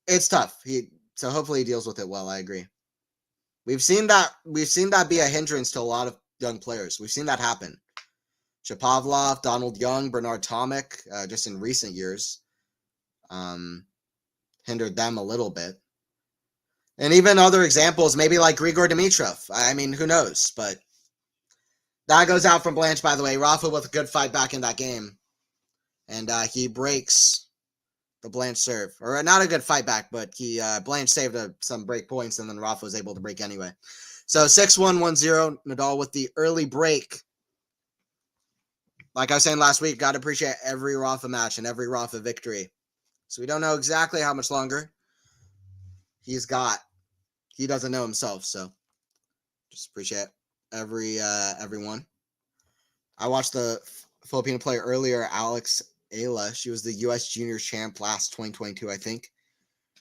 Speaker 1: it's tough. So hopefully he deals with it well. I agree. We've seen that be a hindrance to a lot of young players. We've seen that happen. Shapovalov, Donald Young, Bernard Tomic, just in recent years, hindered them a little bit. And even other examples, maybe like Grigor Dimitrov. I mean, who knows? But that goes out from Blanch, by the way. Rafa with a good fight back in that game. And he breaks the Blanch serve. Or not a good fight back, but Blanch saved some break points, and then Rafa was able to break anyway. So 6-1, 1-0. Nadal with the early break. Like I was saying last week, got to appreciate every Rafa match and every Rafa victory. So we don't know exactly how much longer he's got. He doesn't know himself, so just appreciate everyone. I watched the Filipino player earlier, Alex Ayla. She was the U.S. Junior champ last 2022, I think.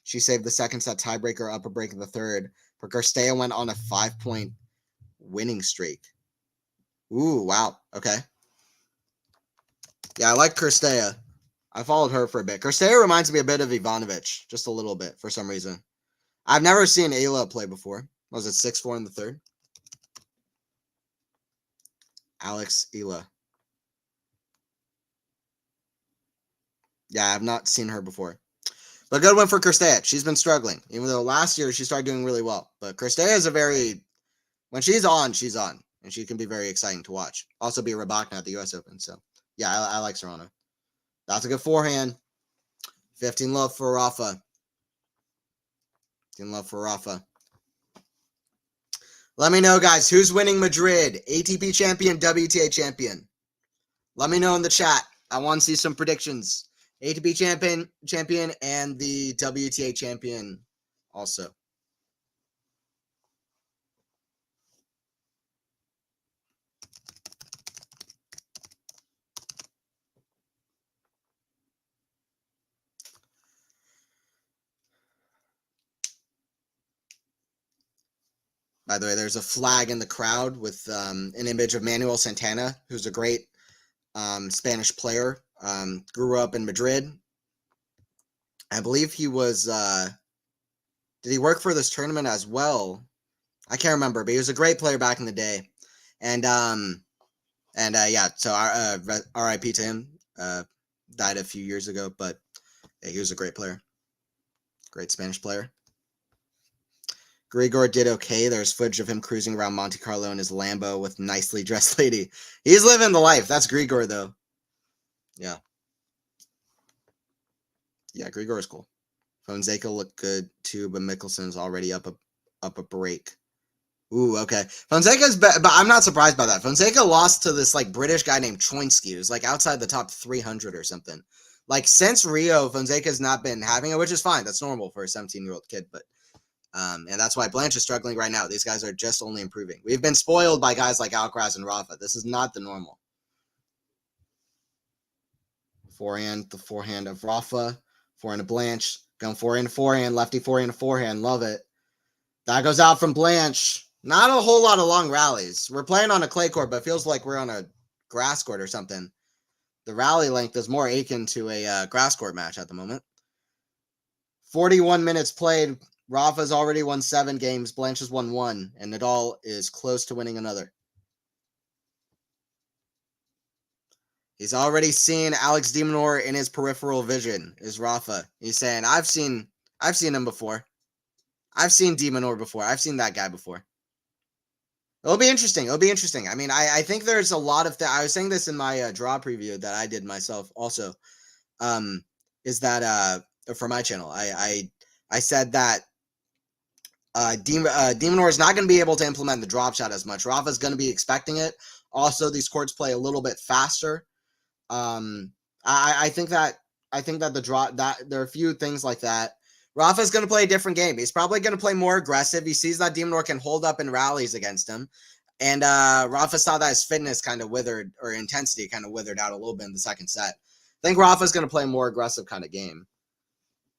Speaker 1: She saved the second set tiebreaker, upper break of the third. But Garcia went on a 5-point winning streak. Ooh, wow. Okay. Yeah, I like Garcia. I followed her for a bit. Garcia reminds me a bit of Ivanovic, just a little bit for some reason. I've never seen Ayla play before. Was it 6-4 in the third? Alex Ayla. Yeah, I've not seen her before. But good one for Kirstea. She's been struggling, even though last year she started doing really well. But Kirstea is when she's on, and she can be very exciting to watch. Also be Rabakna at the U.S. Open. So, yeah, I like Serrano. That's a good forehand. 15 love for Rafa. 15 love for Rafa. Let me know, guys, who's winning Madrid? ATP champion, WTA champion. Let me know in the chat. I want to see some predictions. ATP champion, and the WTA champion also. By the way, there's a flag in the crowd with an image of Manuel Santana, who's a great Spanish player. Grew up in Madrid. I believe he was. Did he work for this tournament as well? I can't remember, but he was a great player back in the day. And yeah, so R.I.P. to him. Died a few years ago, but yeah, he was a great player. Great Spanish player. Grigor did okay. There's footage of him cruising around Monte Carlo in his Lambo with nicely dressed lady. He's living the life. That's Grigor, though. Yeah. Yeah, Grigor is cool. Fonseca looked good, too, but Mickelson's already up a break. Ooh, okay. Fonseca's but I'm not surprised by that. Fonseca lost to this, like, British guy named Choinsky, who's, like, outside the top 300 or something. Like, since Rio, Fonseca's not been having it, which is fine. That's normal for a 17-year-old kid, but and that's why Blanch is struggling right now. These guys are just only improving. We've been spoiled by guys like Alcaraz and Rafa. This is not the normal. Forehand, the forehand of Rafa. Forehand of Blanch. Going forehand, lefty forehand. Love it. That goes out from Blanch. Not a whole lot of long rallies. We're playing on a clay court, but it feels like we're on a grass court or something. The rally length is more akin to a grass court match at the moment. 41 minutes played. Rafa's already won 7 games. Blanch has won 1, and Nadal is close to winning another. He's already seen Alex de Minaur in his peripheral vision. Is Rafa? He's saying, "I've seen him before. I've seen de Minaur before. I've seen that guy before." It'll be interesting. I mean, I think there's a lot of I was saying this in my draw preview that I did myself also. Is that for my channel? I said that de Minaur is not going to be able to implement the drop shot as much. Rafa's going to be expecting it. Also, these courts play a little bit faster. I think that the drop that there are a few things like that. Rafa's going to play a different game. He's probably going to play more aggressive. He sees that de Minaur can hold up in rallies against him. And Rafa saw that his fitness kind of withered, or intensity kind of withered out a little bit in the second set. I think Rafa's going to play a more aggressive kind of game.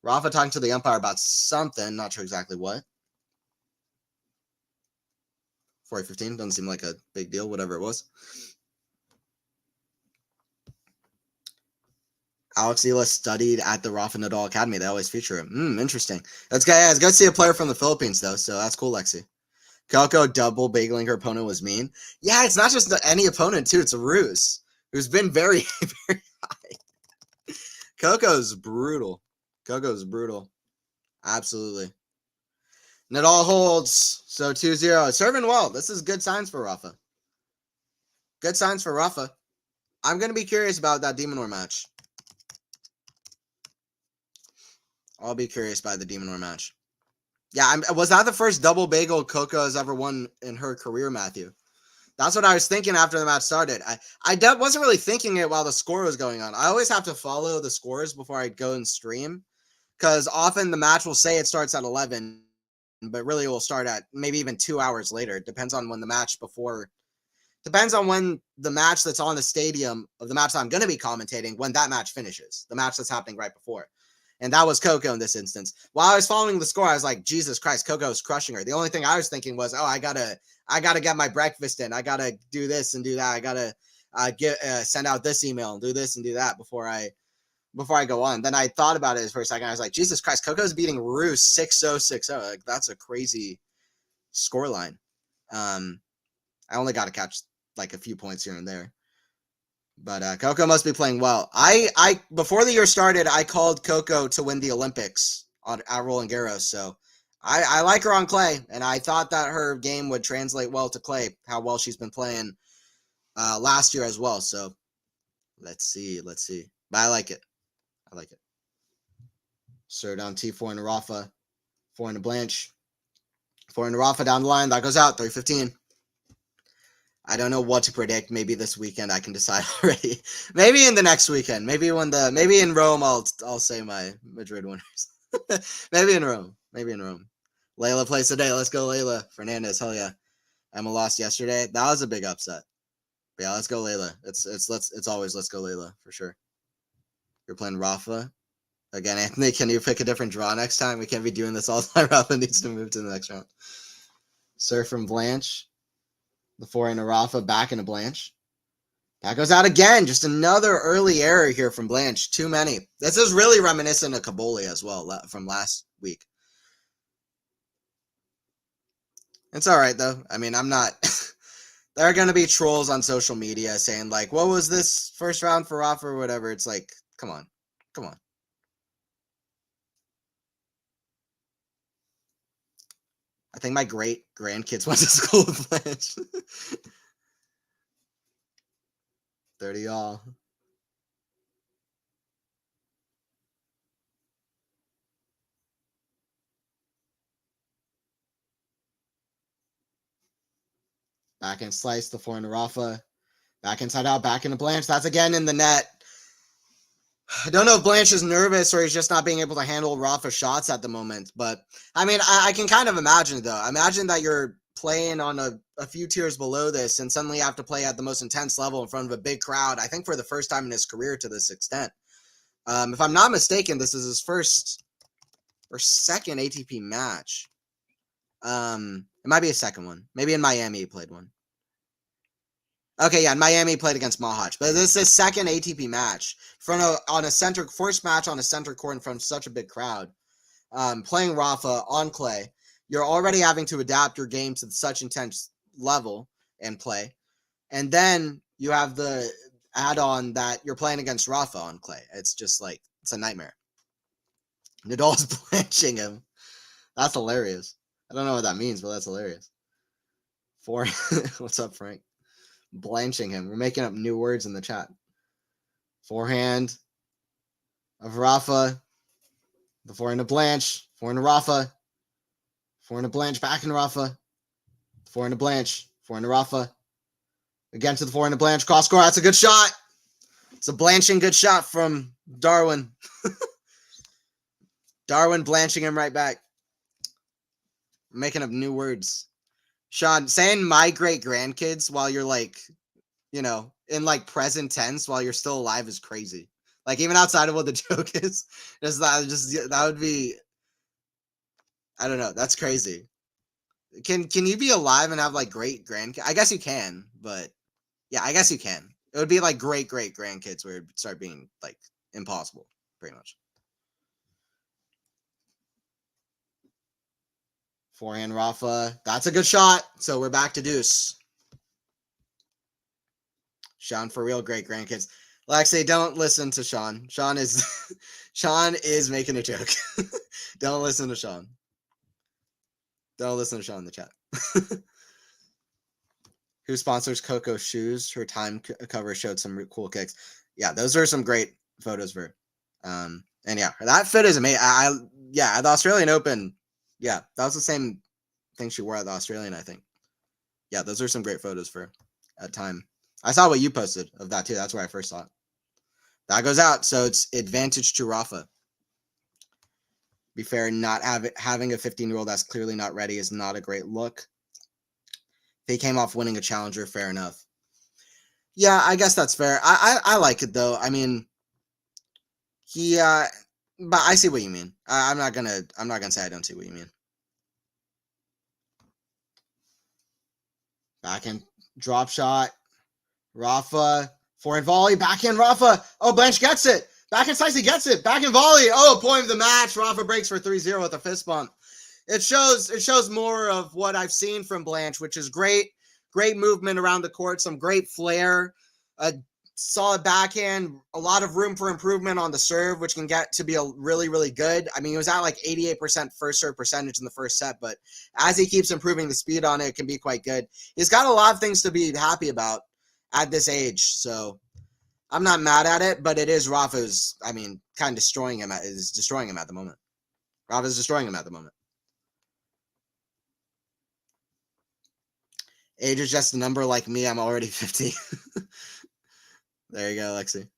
Speaker 1: Rafa talking to the umpire about something, not sure exactly what. 40-15, doesn't seem like a big deal, whatever it was. Alex Ela studied at the Rafa Nadal Academy. They always feature him. Interesting. It's good to see a player from the Philippines, though, so that's cool, Lexi. Coco double bageling her opponent was mean. Yeah, it's not just any opponent, too. It's a Ruse, who's been very, very high. Coco's brutal. Absolutely. Nadal holds, so 2-0. Serving well. This is good signs for Rafa. I'm going to be curious about that de Minaur match. I'll be curious by the de Minaur match. Yeah, was that the first double bagel Coco has ever won in her career, Matthew? That's what I was thinking after the match started. I wasn't really thinking it while the score was going on. I always have to follow the scores before I go and stream, because often the match will say it starts at 11, but really it will start at maybe even 2 hours later. It depends on when the match before Depends on when the match that's on the stadium of the match that I'm going to be commentating, when that match finishes, the match that's happening right before. And that was Coco in this instance. While I was following the score, I was like, Jesus Christ, Coco's crushing her. The only thing I was thinking was, oh, I gotta get my breakfast in. I gotta do this and do that. I gotta send out this email and do this and do that before I go on. Then I thought about it for a second. I was like, Jesus Christ, Coco's beating Roos 6-0, 6-0. Like, that's a crazy scoreline. I only got to catch like a few points here and there. But Coco must be playing well. I before the year started, I called Coco to win the Olympics at Roland Garros. So I like her on clay, and I thought that her game would translate well to clay, how well she's been playing last year as well. So let's see. But I like it. Serve down T4 into Rafa, 4 into Blanch, 4 into Rafa down the line. That goes out, 3-15. I don't know what to predict. Maybe this weekend I can decide already. Maybe in the next weekend. Maybe in Rome I'll say my Madrid winners. Maybe in Rome. Layla plays today. Let's go, Layla. Fernandez, hell yeah. Emma lost yesterday. That was a big upset. But yeah, let's go, Layla. It's always let's go, Layla, for sure. You're playing Rafa. Again, Anthony, can you pick a different draw next time? We can't be doing this all the time. Rafa needs to move to the next round. Serve from Blanch. The 4 into Rafa, back into Blanch. That goes out again. Just another early error here from Blanch. Too many. This is really reminiscent of Kaboli as well from last week. It's all right, though. I mean, I'm not... There are going to be trolls on social media saying, like, what was this first round for Rafa or whatever? It's like, come on. I think my great-grandkids went to school with Blanch. 30 all. Back in slice, the 4 into Rafa. Back inside out, back into Blanch. That's again in the net. I don't know if Blanch is nervous or he's just not being able to handle Rafa shots at the moment. But, I mean, I can kind of imagine, though. Imagine that you're playing on a few tiers below this and suddenly you have to play at the most intense level in front of a big crowd, I think for the first time in his career to this extent. If I'm not mistaken, this is his first or second ATP match. It might be a second one. Maybe in Miami he played one. Okay, yeah, in Miami he played against Mahac. But this is his second ATP match. First match on a center court in front of such a big crowd. Playing Rafa on clay. You're already having to adapt your game to such intense level and play. And then you have the add-on that you're playing against Rafa on clay. It's just like, it's a nightmare. Nadal's blanching him. That's hilarious. I don't know what that means, but that's hilarious. What's up, Frank? Blanching him. We're making up new words in the chat. Forehand of Rafa. The forehand of Blanch. Forehand of Rafa. Forehand of Blanch. Back into Rafa. Forehand of Blanch. Forehand of Rafa. Again to the forehand of Blanch. Cross score. That's a good shot. It's a blanching good shot from Darwin. Darwin blanching him right back. I'm making up new words. Sean, saying my great-grandkids while you're like, you know, in like present tense while you're still alive is crazy. Like even outside of what the joke is, that would be, I don't know, that's crazy. Can you be alive and have like great-grandkids? I guess you can, but yeah, I guess you can. It would be like great-great-grandkids where it'd start being like impossible, pretty much. Forehand Rafa. That's a good shot. So we're back to deuce. Sean, for real, great-grandkids. Lexi, don't listen to Sean. Sean is making a joke. Don't listen to Sean. Don't listen to Sean in the chat. Who sponsors Coco shoes? Her time cover showed some cool kicks. Yeah, those are some great photos for her. And yeah, that fit is amazing. At the Australian Open, yeah, that was the same thing she wore at the Australian, I think. Yeah, those are some great photos for her at time. I saw what you posted of that too. That's where I first saw it. That goes out, so it's advantage to Rafa. Be fair, not having a 15-year-old that's clearly not ready is not a great look. If he came off winning a challenger, fair enough. Yeah, I guess that's fair. I like it though. I mean, he but I see what you mean. I'm not gonna say I don't see what you mean. Backhand drop shot. Rafa forehand volley. Backhand Rafa. Oh, Blanch gets it. Backhand slice, he gets it. Backhand volley. Oh, point of the match. Rafa breaks for 3-0 with a fist bump. It shows more of what I've seen from Blanch, which is great movement around the court, some great flair, a solid backhand, a lot of room for improvement on the serve, which can get to be a really good. I mean, he was at like 88% first serve percentage in the first set, but as he keeps improving the speed on it, it can be quite good. He's got a lot of things to be happy about at this age, so I'm not mad at it, but it is Rafa's, I mean, kind of destroying him at the moment. Rafa's destroying him at the moment. Age is just a number like me. I'm already 50. There you go, Lexi.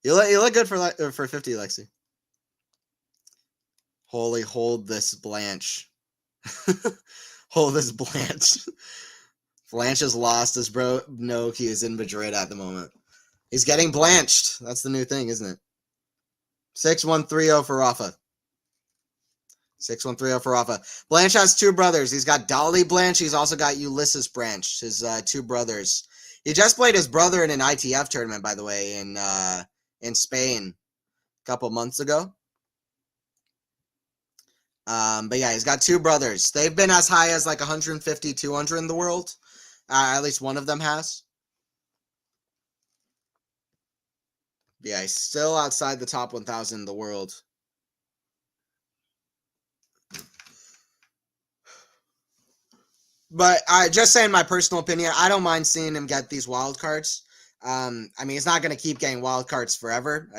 Speaker 1: You look good for 50, Lexi. Hold this Blanch. Hold this Blanch. Blanch has lost his bro. No, he is in Madrid at the moment. He's getting blanched. That's the new thing, isn't it? 6-1-3-0 for Rafa. 6-1-3-0 for Rafa. Blanch has two brothers. He's got Dolly Blanch. He's also got Ulysses Blanch, his two brothers. He just played his brother in an ITF tournament, by the way, in Spain a couple months ago. But yeah, he's got two brothers. They've been as high as like 150, 200 in the world. At least one of them has. But yeah, he's still outside the top 1,000 in the world. But I just saying my personal opinion, I don't mind seeing him get these wild cards. I mean, he's not going to keep getting wild cards forever.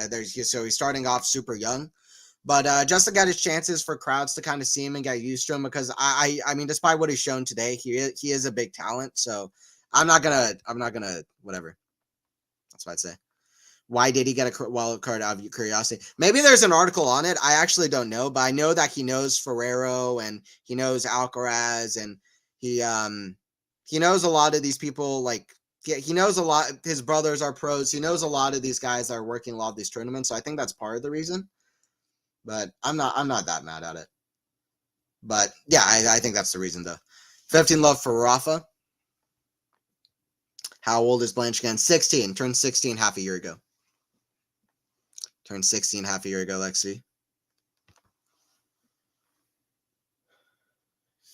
Speaker 1: So he's starting off super young. But just to get his chances for crowds to kind of see him and get used to him, because I mean, despite what he's shown today, he is a big talent. So I'm not gonna whatever. That's what I'd say. Why did he get a wild card out of curiosity? Maybe there's an article on it. I actually don't know, but I know that he knows Ferrero and he knows Alcaraz and he knows a lot of these people. Like, yeah, he knows a lot. His brothers are pros. He knows a lot of these guys that are working a lot of these tournaments. So I think that's part of the reason. But I'm not that mad at it. But yeah, I think that's the reason though. 15 love for Rafa. How old is Blanch again? 16. Turned 16 half a year ago. Turned 16 half a year ago, Lexi.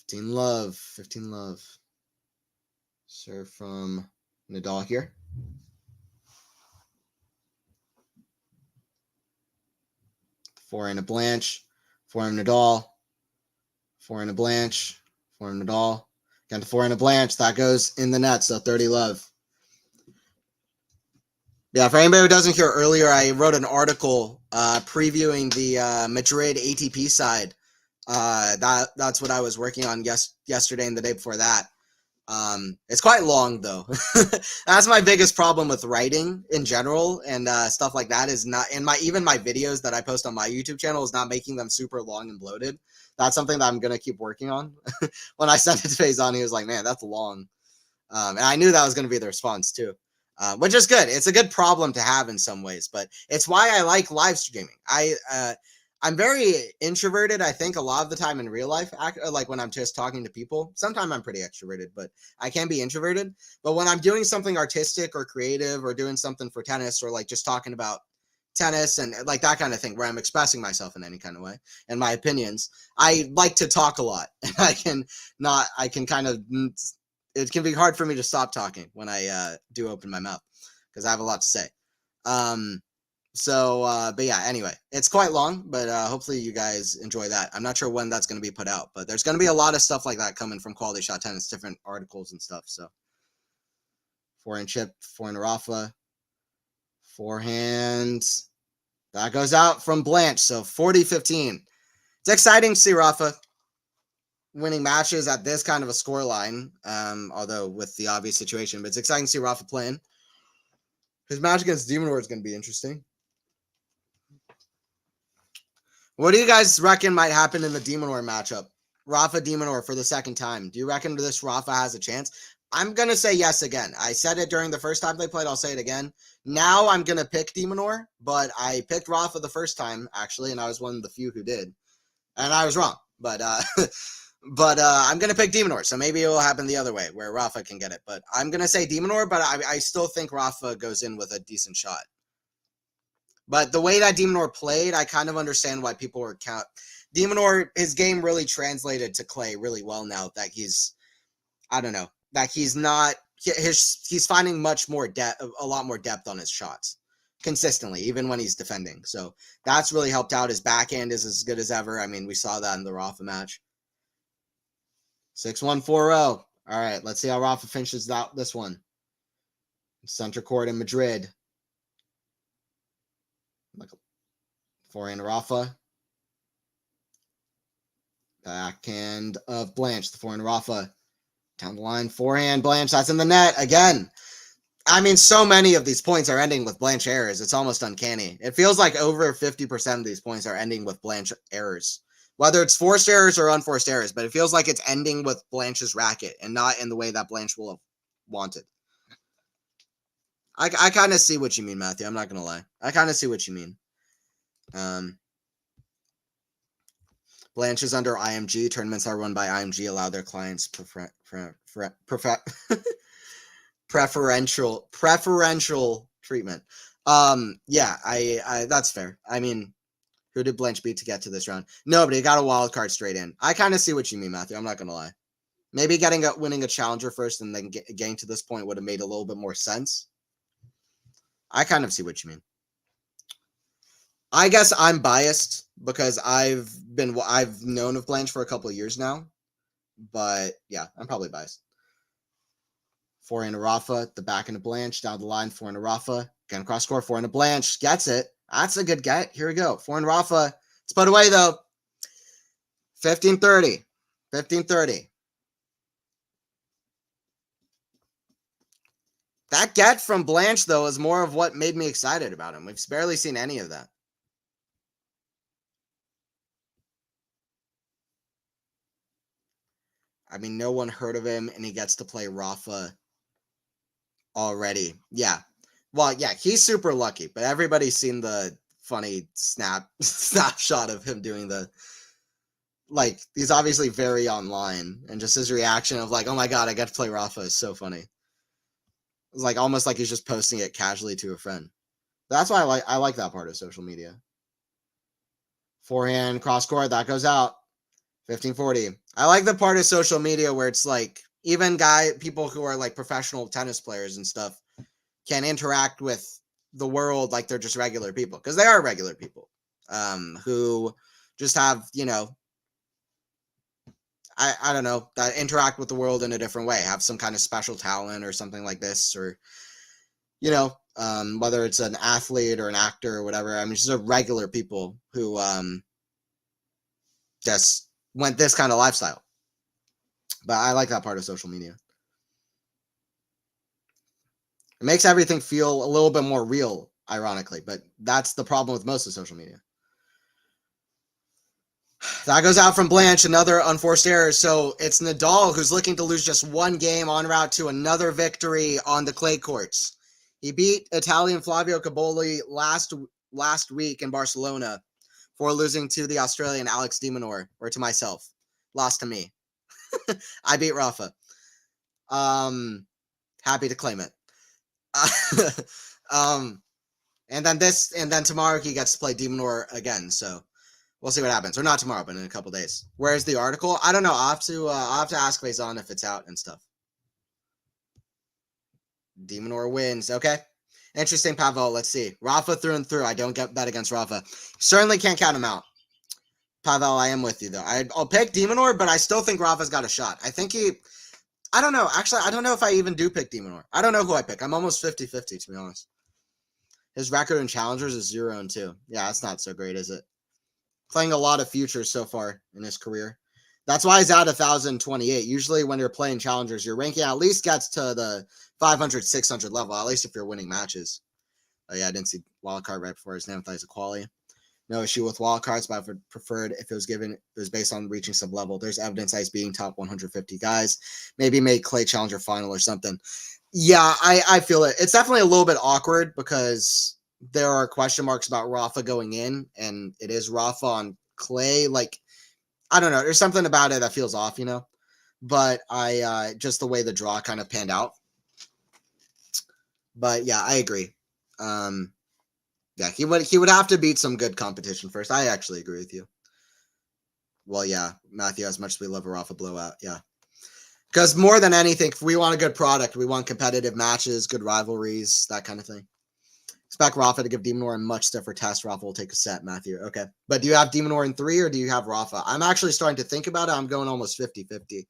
Speaker 1: 15 love. 15 love. Serve from Nadal here. Forehand to Blanch. Forehand Nadal. Forehand to Blanch. Forehand Nadal. Again to forehand to Blanch. That goes in the net, so 30 love. Yeah, for anybody who doesn't hear earlier, I wrote an article previewing the Madrid ATP side. That's what I was working on yesterday and the day before that. It's quite long though. That's my biggest problem with writing in general and stuff like that is not in even my videos that I post on my YouTube channel is not making them super long and bloated. That's something that I'm gonna keep working on. When I sent it to Faison, he was like, "Man, that's long," and I knew that was gonna be the response too. Which is good. It's a good problem to have in some ways, but it's why I like live streaming. I'm very introverted, I think, a lot of the time in real life, like when I'm just talking to people. Sometimes I'm pretty extroverted, but I can be introverted. But when I'm doing something artistic or creative or doing something for tennis or like just talking about tennis and like that kind of thing where I'm expressing myself in any kind of way and my opinions, I like to talk a lot. I can kind of, it can be hard for me to stop talking when I do open my mouth because I have a lot to say. But yeah, anyway, it's quite long, but hopefully you guys enjoy that. I'm not sure when that's going to be put out, but there's going to be a lot of stuff like that coming from Quality Shot Tennis, different articles and stuff. So forehand chip, forehand Rafa, forehand. That goes out from Blanch. So 40-15. It's exciting to see Rafa winning matches at this kind of a score line, although with the obvious situation, but it's exciting to see Rafa playing. His match against Demonor is going to be interesting. What do you guys reckon might happen in the Demonor matchup? Rafa Demonor for the second time. Do you reckon this Rafa has a chance? I'm going to say yes again. I said it during the first time they played. I'll say it again. Now I'm going to pick de Minaur, but I picked Rafa the first time, actually, and I was one of the few who did. And I was wrong. But I'm going to pick de Minaur, so maybe it will happen the other way, where Rafa can get it. But I'm going to say de Minaur, but I still think Rafa goes in with a decent shot. But the way that de Minaur played, I kind of understand why people were de Minaur, his game really translated to clay really well now that he's, I don't know, that he's not, he's finding much more depth, a lot more depth on his shots consistently, even when he's defending. So that's really helped out. His backhand is as good as ever. I mean, we saw that in the Rafa match. 6-1, 4-0. All right, let's see how Rafa finishes out this one. Center court in Madrid. Forehand Rafa. Backhand of Blanch. The forehand Rafa. Down the line, forehand Blanch. That's in the net again. I mean, so many of these points are ending with Blanch errors. It's almost uncanny. It feels like over 50% of these points are ending with Blanch errors. Whether it's forced errors or unforced errors, but it feels like it's ending with Blanch's racket and not in the way that Blanch will have wanted. I kind of see what you mean, Matthew. I'm not going to lie. I kind of see what you mean. Blanch is under IMG. Tournaments are run by IMG. Allow their clients preferential treatment. Yeah, I that's fair. I mean, who did Blanch beat to get to this round? Nobody. Got a wild card straight in. I kind of see what you mean, Matthew. I'm not going to lie. Maybe winning a challenger first and then getting to this point would have made a little bit more sense. I kind of see what you mean. I guess I'm biased because I've known of Blanch for a couple of years now. But yeah, I'm probably biased. Forehand to Rafa, the back into Blanch, down the line, forehand to Rafa, again cross court, forehand to Blanch, gets it. That's a good get. Here we go. Forehand Rafa. It's put away though. 15-30. 15-30. That get from Blanch, though, is more of what made me excited about him. We've barely seen any of that. I mean, no one heard of him, and he gets to play Rafa already. Yeah. Well, yeah, he's super lucky, but everybody's seen the funny snapshot of him doing the, like, he's obviously very online, and just his reaction of like, oh my God, I get to play Rafa is so funny. It's like almost like he's just posting it casually to a friend. That's why I like that part of social media. Forehand, cross court, that goes out. 15-40. I like the part of social media where it's like even people who are like professional tennis players and stuff can interact with the world like they're just regular people, because they are regular people who just have, you know, I don't know, that interact with the world in a different way, have some kind of special talent or something like this, or, you know, whether it's an athlete or an actor or whatever. I mean, just regular people who just went this kind of lifestyle. But I like that part of social media. It makes everything feel a little bit more real, ironically, but that's the problem with most of social media. That goes out from Blanch, another unforced error. So it's Nadal who's looking to lose just one game en route to another victory on the clay courts. He beat Italian Flavio Caboli last week in Barcelona for losing to the Australian Alex de Minaur, or to myself. Lost to me. I beat Rafa. Happy to claim it. And then tomorrow he gets to play de Minaur again, so we'll see what happens. Or not tomorrow, but in a couple days. Where's the article? I don't know. I'll have to ask Faison if it's out and stuff. De Minaur wins. Okay. Interesting, Pavel. Let's see. Rafa through and through. I don't get that against Rafa. Certainly can't count him out. Pavel, I am with you, though. I'll pick de Minaur, but I still think Rafa's got a shot. I don't know. Actually, I don't know if I even do pick de Minaur. I don't know who I pick. I'm almost 50-50, to be honest. His record in challengers is 0-2. Yeah, that's not so great, is it? Playing a lot of futures so far in his career. That's why he's at 1,028. Usually when you're playing challengers, your ranking at least gets to the 500, 600 level, at least if you're winning matches. Oh, yeah, I didn't see wildcard right before his name. I thought he was a quali. No issue with wild cards, but I would preferred if it was based on reaching some level. There's evidence that he's beating top 150 guys. Maybe make Clay Challenger final or something. Yeah, I feel it. It's definitely a little bit awkward because there are question marks about Rafa going in, and it is Rafa on Clay. Like, I don't know. There's something about it that feels off, But just the way the draw kind of panned out. But yeah, I agree. Yeah, he would have to beat some good competition first. I actually agree with you. Well, yeah, Matthew, as much as we love a Rafa blowout, yeah. Because more than anything, if we want a good product, we want competitive matches, good rivalries, that kind of thing. Expect Rafa to give Demonor a much stiffer test. Rafa will take a set, Matthew. Okay. But do you have Demonor in 3 or do you have Rafa? I'm actually starting to think about it. I'm going almost 50-50.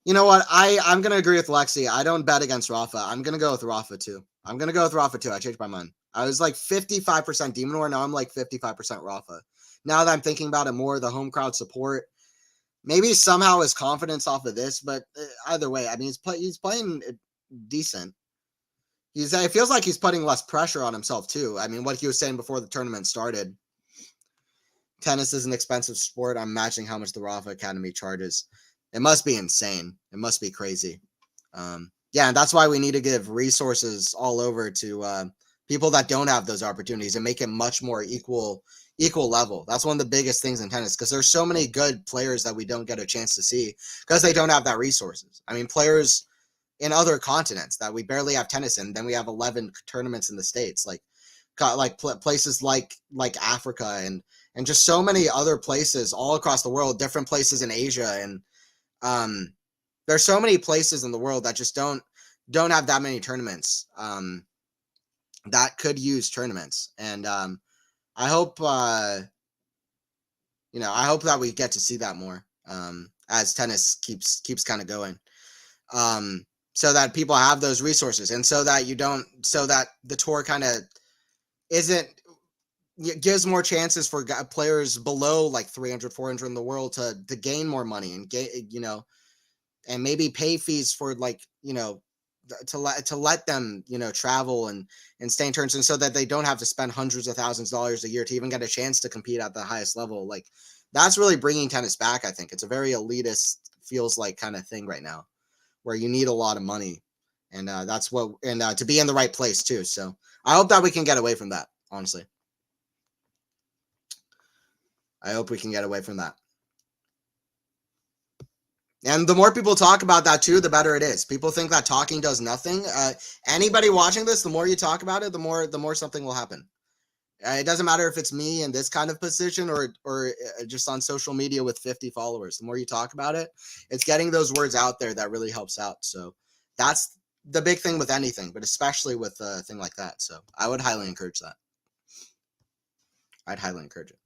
Speaker 1: You know what? I'm going to agree with Lexi. I don't bet against Rafa. I'm going to go with Rafa too. I changed my mind. I was like 55% Demonor. Now I'm like 55% Rafa. Now that I'm thinking about it more, the home crowd support, maybe somehow his confidence off of this, but either way, I mean, he's playing decent. It feels like he's putting less pressure on himself too. I mean, what he was saying before the tournament started. Tennis is an expensive sport. I'm imagining how much the Rafa Academy charges. It must be insane. It must be crazy. Yeah, and that's why we need to give resources all over to people that don't have those opportunities and make it much more equal level. That's one of the biggest things in tennis because there's so many good players that we don't get a chance to see because they don't have that resources. I mean, players in other continents that we barely have tennis in, then we have 11 tournaments in the States, places like Africa and just so many other places all across the world, different places in Asia. And there's so many places in the world that just don't have that many tournaments that could use tournaments. And I hope, I hope that we get to see that more as tennis keeps kind of going. So that people have those resources and so that the tour kind of gives more chances for players below like 300, 400 in the world to gain more money and and maybe pay fees for to let them, travel and stay in turns and so that they don't have to spend hundreds of thousands of dollars a year to even get a chance to compete at the highest level. Like that's really bringing tennis back. I think it's a very elitist feels like kind of thing right now where you need a lot of money and to be in the right place too. So I hope that we can get away from that. Honestly, I hope we can get away from that. And the more people talk about that too, the better it is. People think that talking does nothing. Anybody watching this, the more you talk about it, the more something will happen. It doesn't matter if it's me in this kind of position or just on social media with 50 followers. The more you talk about it, it's getting those words out there that really helps out. So that's the big thing with anything, but especially with a thing like that. So I would highly encourage that. I'd highly encourage it.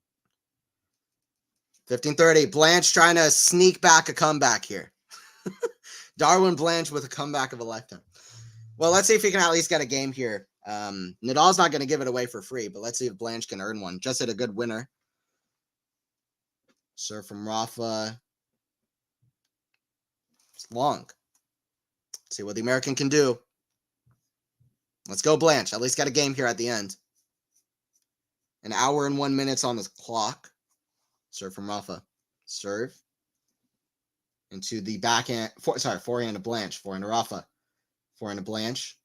Speaker 1: 15:30. Blanch trying to sneak back a comeback here. Darwin Blanch with a comeback of a lifetime. Well, let's see if he can at least get a game here. Nadal's not going to give it away for free, but let's see if Blanch can earn one. Just hit a good winner. Serve from Rafa. It's long. Let's see what the American can do. Let's go, Blanch. At least get a game here at the end. An hour and 1 minute on the clock. Serve from Rafa. Serve. Into the backhand. Forehand to Blanch. Forehand to Rafa. Forehand to Blanch.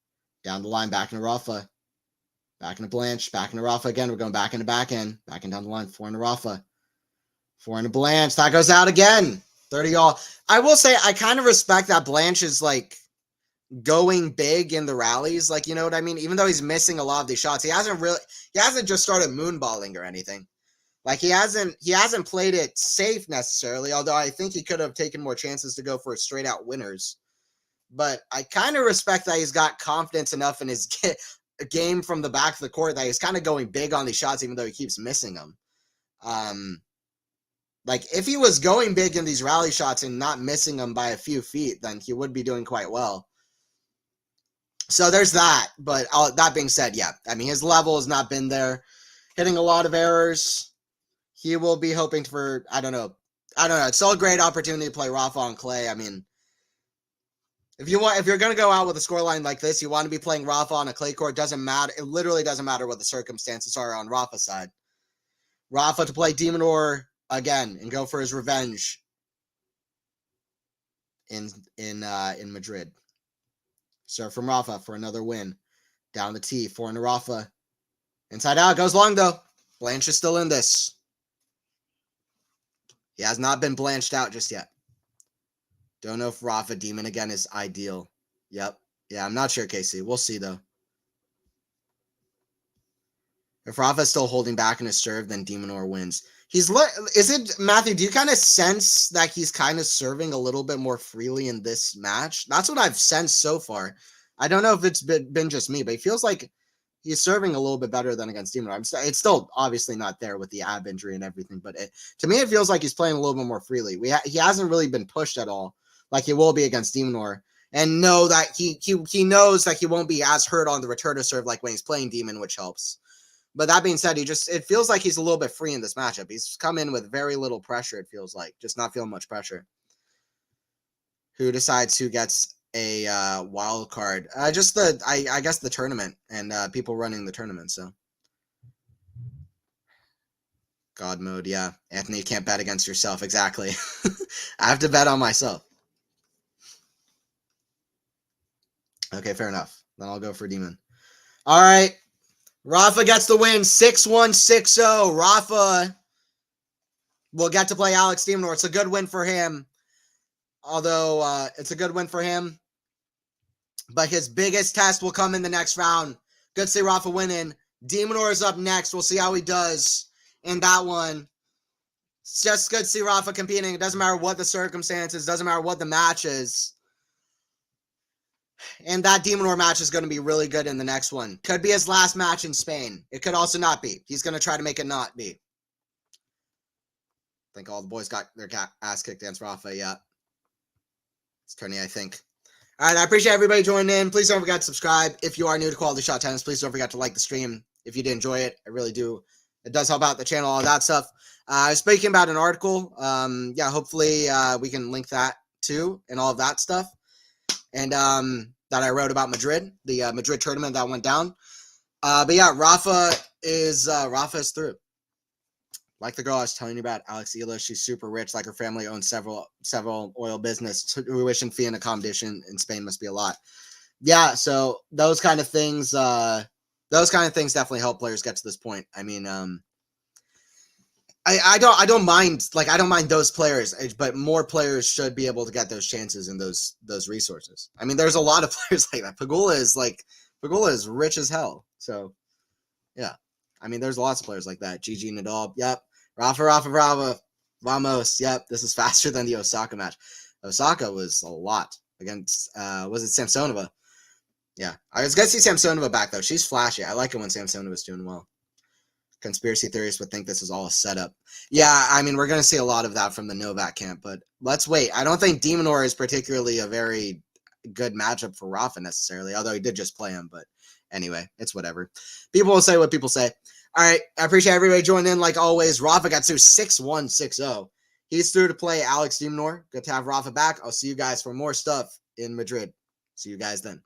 Speaker 1: Down the line, back into Rafa. Back into Blanch. Back into Rafa again. We're going back into backhand. Backhand down the line. Forehand to Rafa. Forehand to Blanch. That goes out again. 30 all. I will say I kind of respect that Blanch is like going big in the rallies. Like, you know what I mean? Even though he's missing a lot of these shots, he hasn't just started moonballing or anything. Like he hasn't played it safe necessarily, although I think he could have taken more chances to go for straight out winners. But I kind of respect that he's got confidence enough in his game from the back of the court that he's kind of going big on these shots, even though he keeps missing them. Like if he was going big in these rally shots and not missing them by a few feet, then he would be doing quite well. So there's that. But that being said, yeah, I mean, his level has not been there. Hitting a lot of errors. He will be hoping for, I don't know. It's still a great opportunity to play Rafa on clay. I mean, If you're gonna go out with a scoreline like this, you want to be playing Rafa on a clay court. Doesn't matter. It literally doesn't matter what the circumstances are on Rafa's side. Rafa to play de Minaur again and go for his revenge in Madrid. Serve from Rafa for another win. Down the tee, forehand to Rafa. Inside out, goes long though. Blanch is still in this. He has not been blanched out just yet. Don't know if Rafa Demon again is ideal. Yep. Yeah, I'm not sure, Casey. We'll see, though. If Rafa's still holding back in his serve, then de Minaur wins. Is it, Matthew, do you kind of sense that he's kind of serving a little bit more freely in this match? That's what I've sensed so far. I don't know if it's been just me, but it feels like he's serving a little bit better than against de Minaur. It's still obviously not there with the ab injury and everything, but to me, it feels like he's playing a little bit more freely. He hasn't really been pushed at all, like he will be against de Minaur, and know that he knows that he won't be as hurt on the return to serve like when he's playing Demon, which helps. But that being said, it feels like he's a little bit free in this matchup. He's come in with very little pressure, it feels like, just not feeling much pressure. Who decides who gets a wild card? I guess the tournament and people running the tournament. So God mode, yeah. Anthony, you can't bet against yourself. Exactly. I have to bet on myself. Okay, fair enough. Then I'll go for Demon. All right. Rafa gets the win. 6-1, 6-0. Rafa will get to play Alex de Minaur. It's a good win for him. Although it's a good win for him. But his biggest test will come in the next round. Good to see Rafa winning. De Minaur is up next. We'll see how he does in that one. It's just good to see Rafa competing. It doesn't matter what the circumstances. Doesn't matter what the match is. And that de Minaur match is going to be really good in the next one. Could be his last match in Spain. It could also not be. He's going to try to make it not be. I think all the boys got their ass kicked against Rafa. Yeah. It's turning, I think. All right. I appreciate everybody joining in. Please don't forget to subscribe. If you are new to Quality Shot Tennis, please don't forget to like the stream. If you did enjoy it, I really do. It does help out the channel, all that stuff. I was speaking about an article. Yeah, hopefully we can link that too and all of that stuff. And that I wrote about Madrid, the Madrid tournament that went down. But yeah, Rafa is through. Like the girl I was telling you about, Alex Ela, she's super rich. Like her family owns several oil business. Tuition fee and accommodation in Spain must be a lot. Yeah, so those kind of things definitely help players get to this point. I mean, I don't mind those players, but more players should be able to get those chances and those resources. I mean, there's a lot of players like that. Pagula is rich as hell. So yeah, I mean, there's lots of players like that. GG Nadal, yep. Rafa, vamos, yep. This is faster than the Osaka match. Osaka was a lot against was it Samsonova? Yeah, I was gonna see Samsonova back though. She's flashy. I like it when Samsonova's doing well. Conspiracy theorists would think this is all a setup. Yeah, I mean, we're going to see a lot of that from the Novak camp, but let's wait. I don't think de Minaur is particularly a very good matchup for Rafa necessarily, although he did just play him, but anyway, it's whatever. People will say what people say. All right, I appreciate everybody joining in like always. Rafa got through 6-1, 6-0. He's through to play Alex de Minaur. Good to have Rafa back. I'll see you guys for more stuff in Madrid. See you guys then.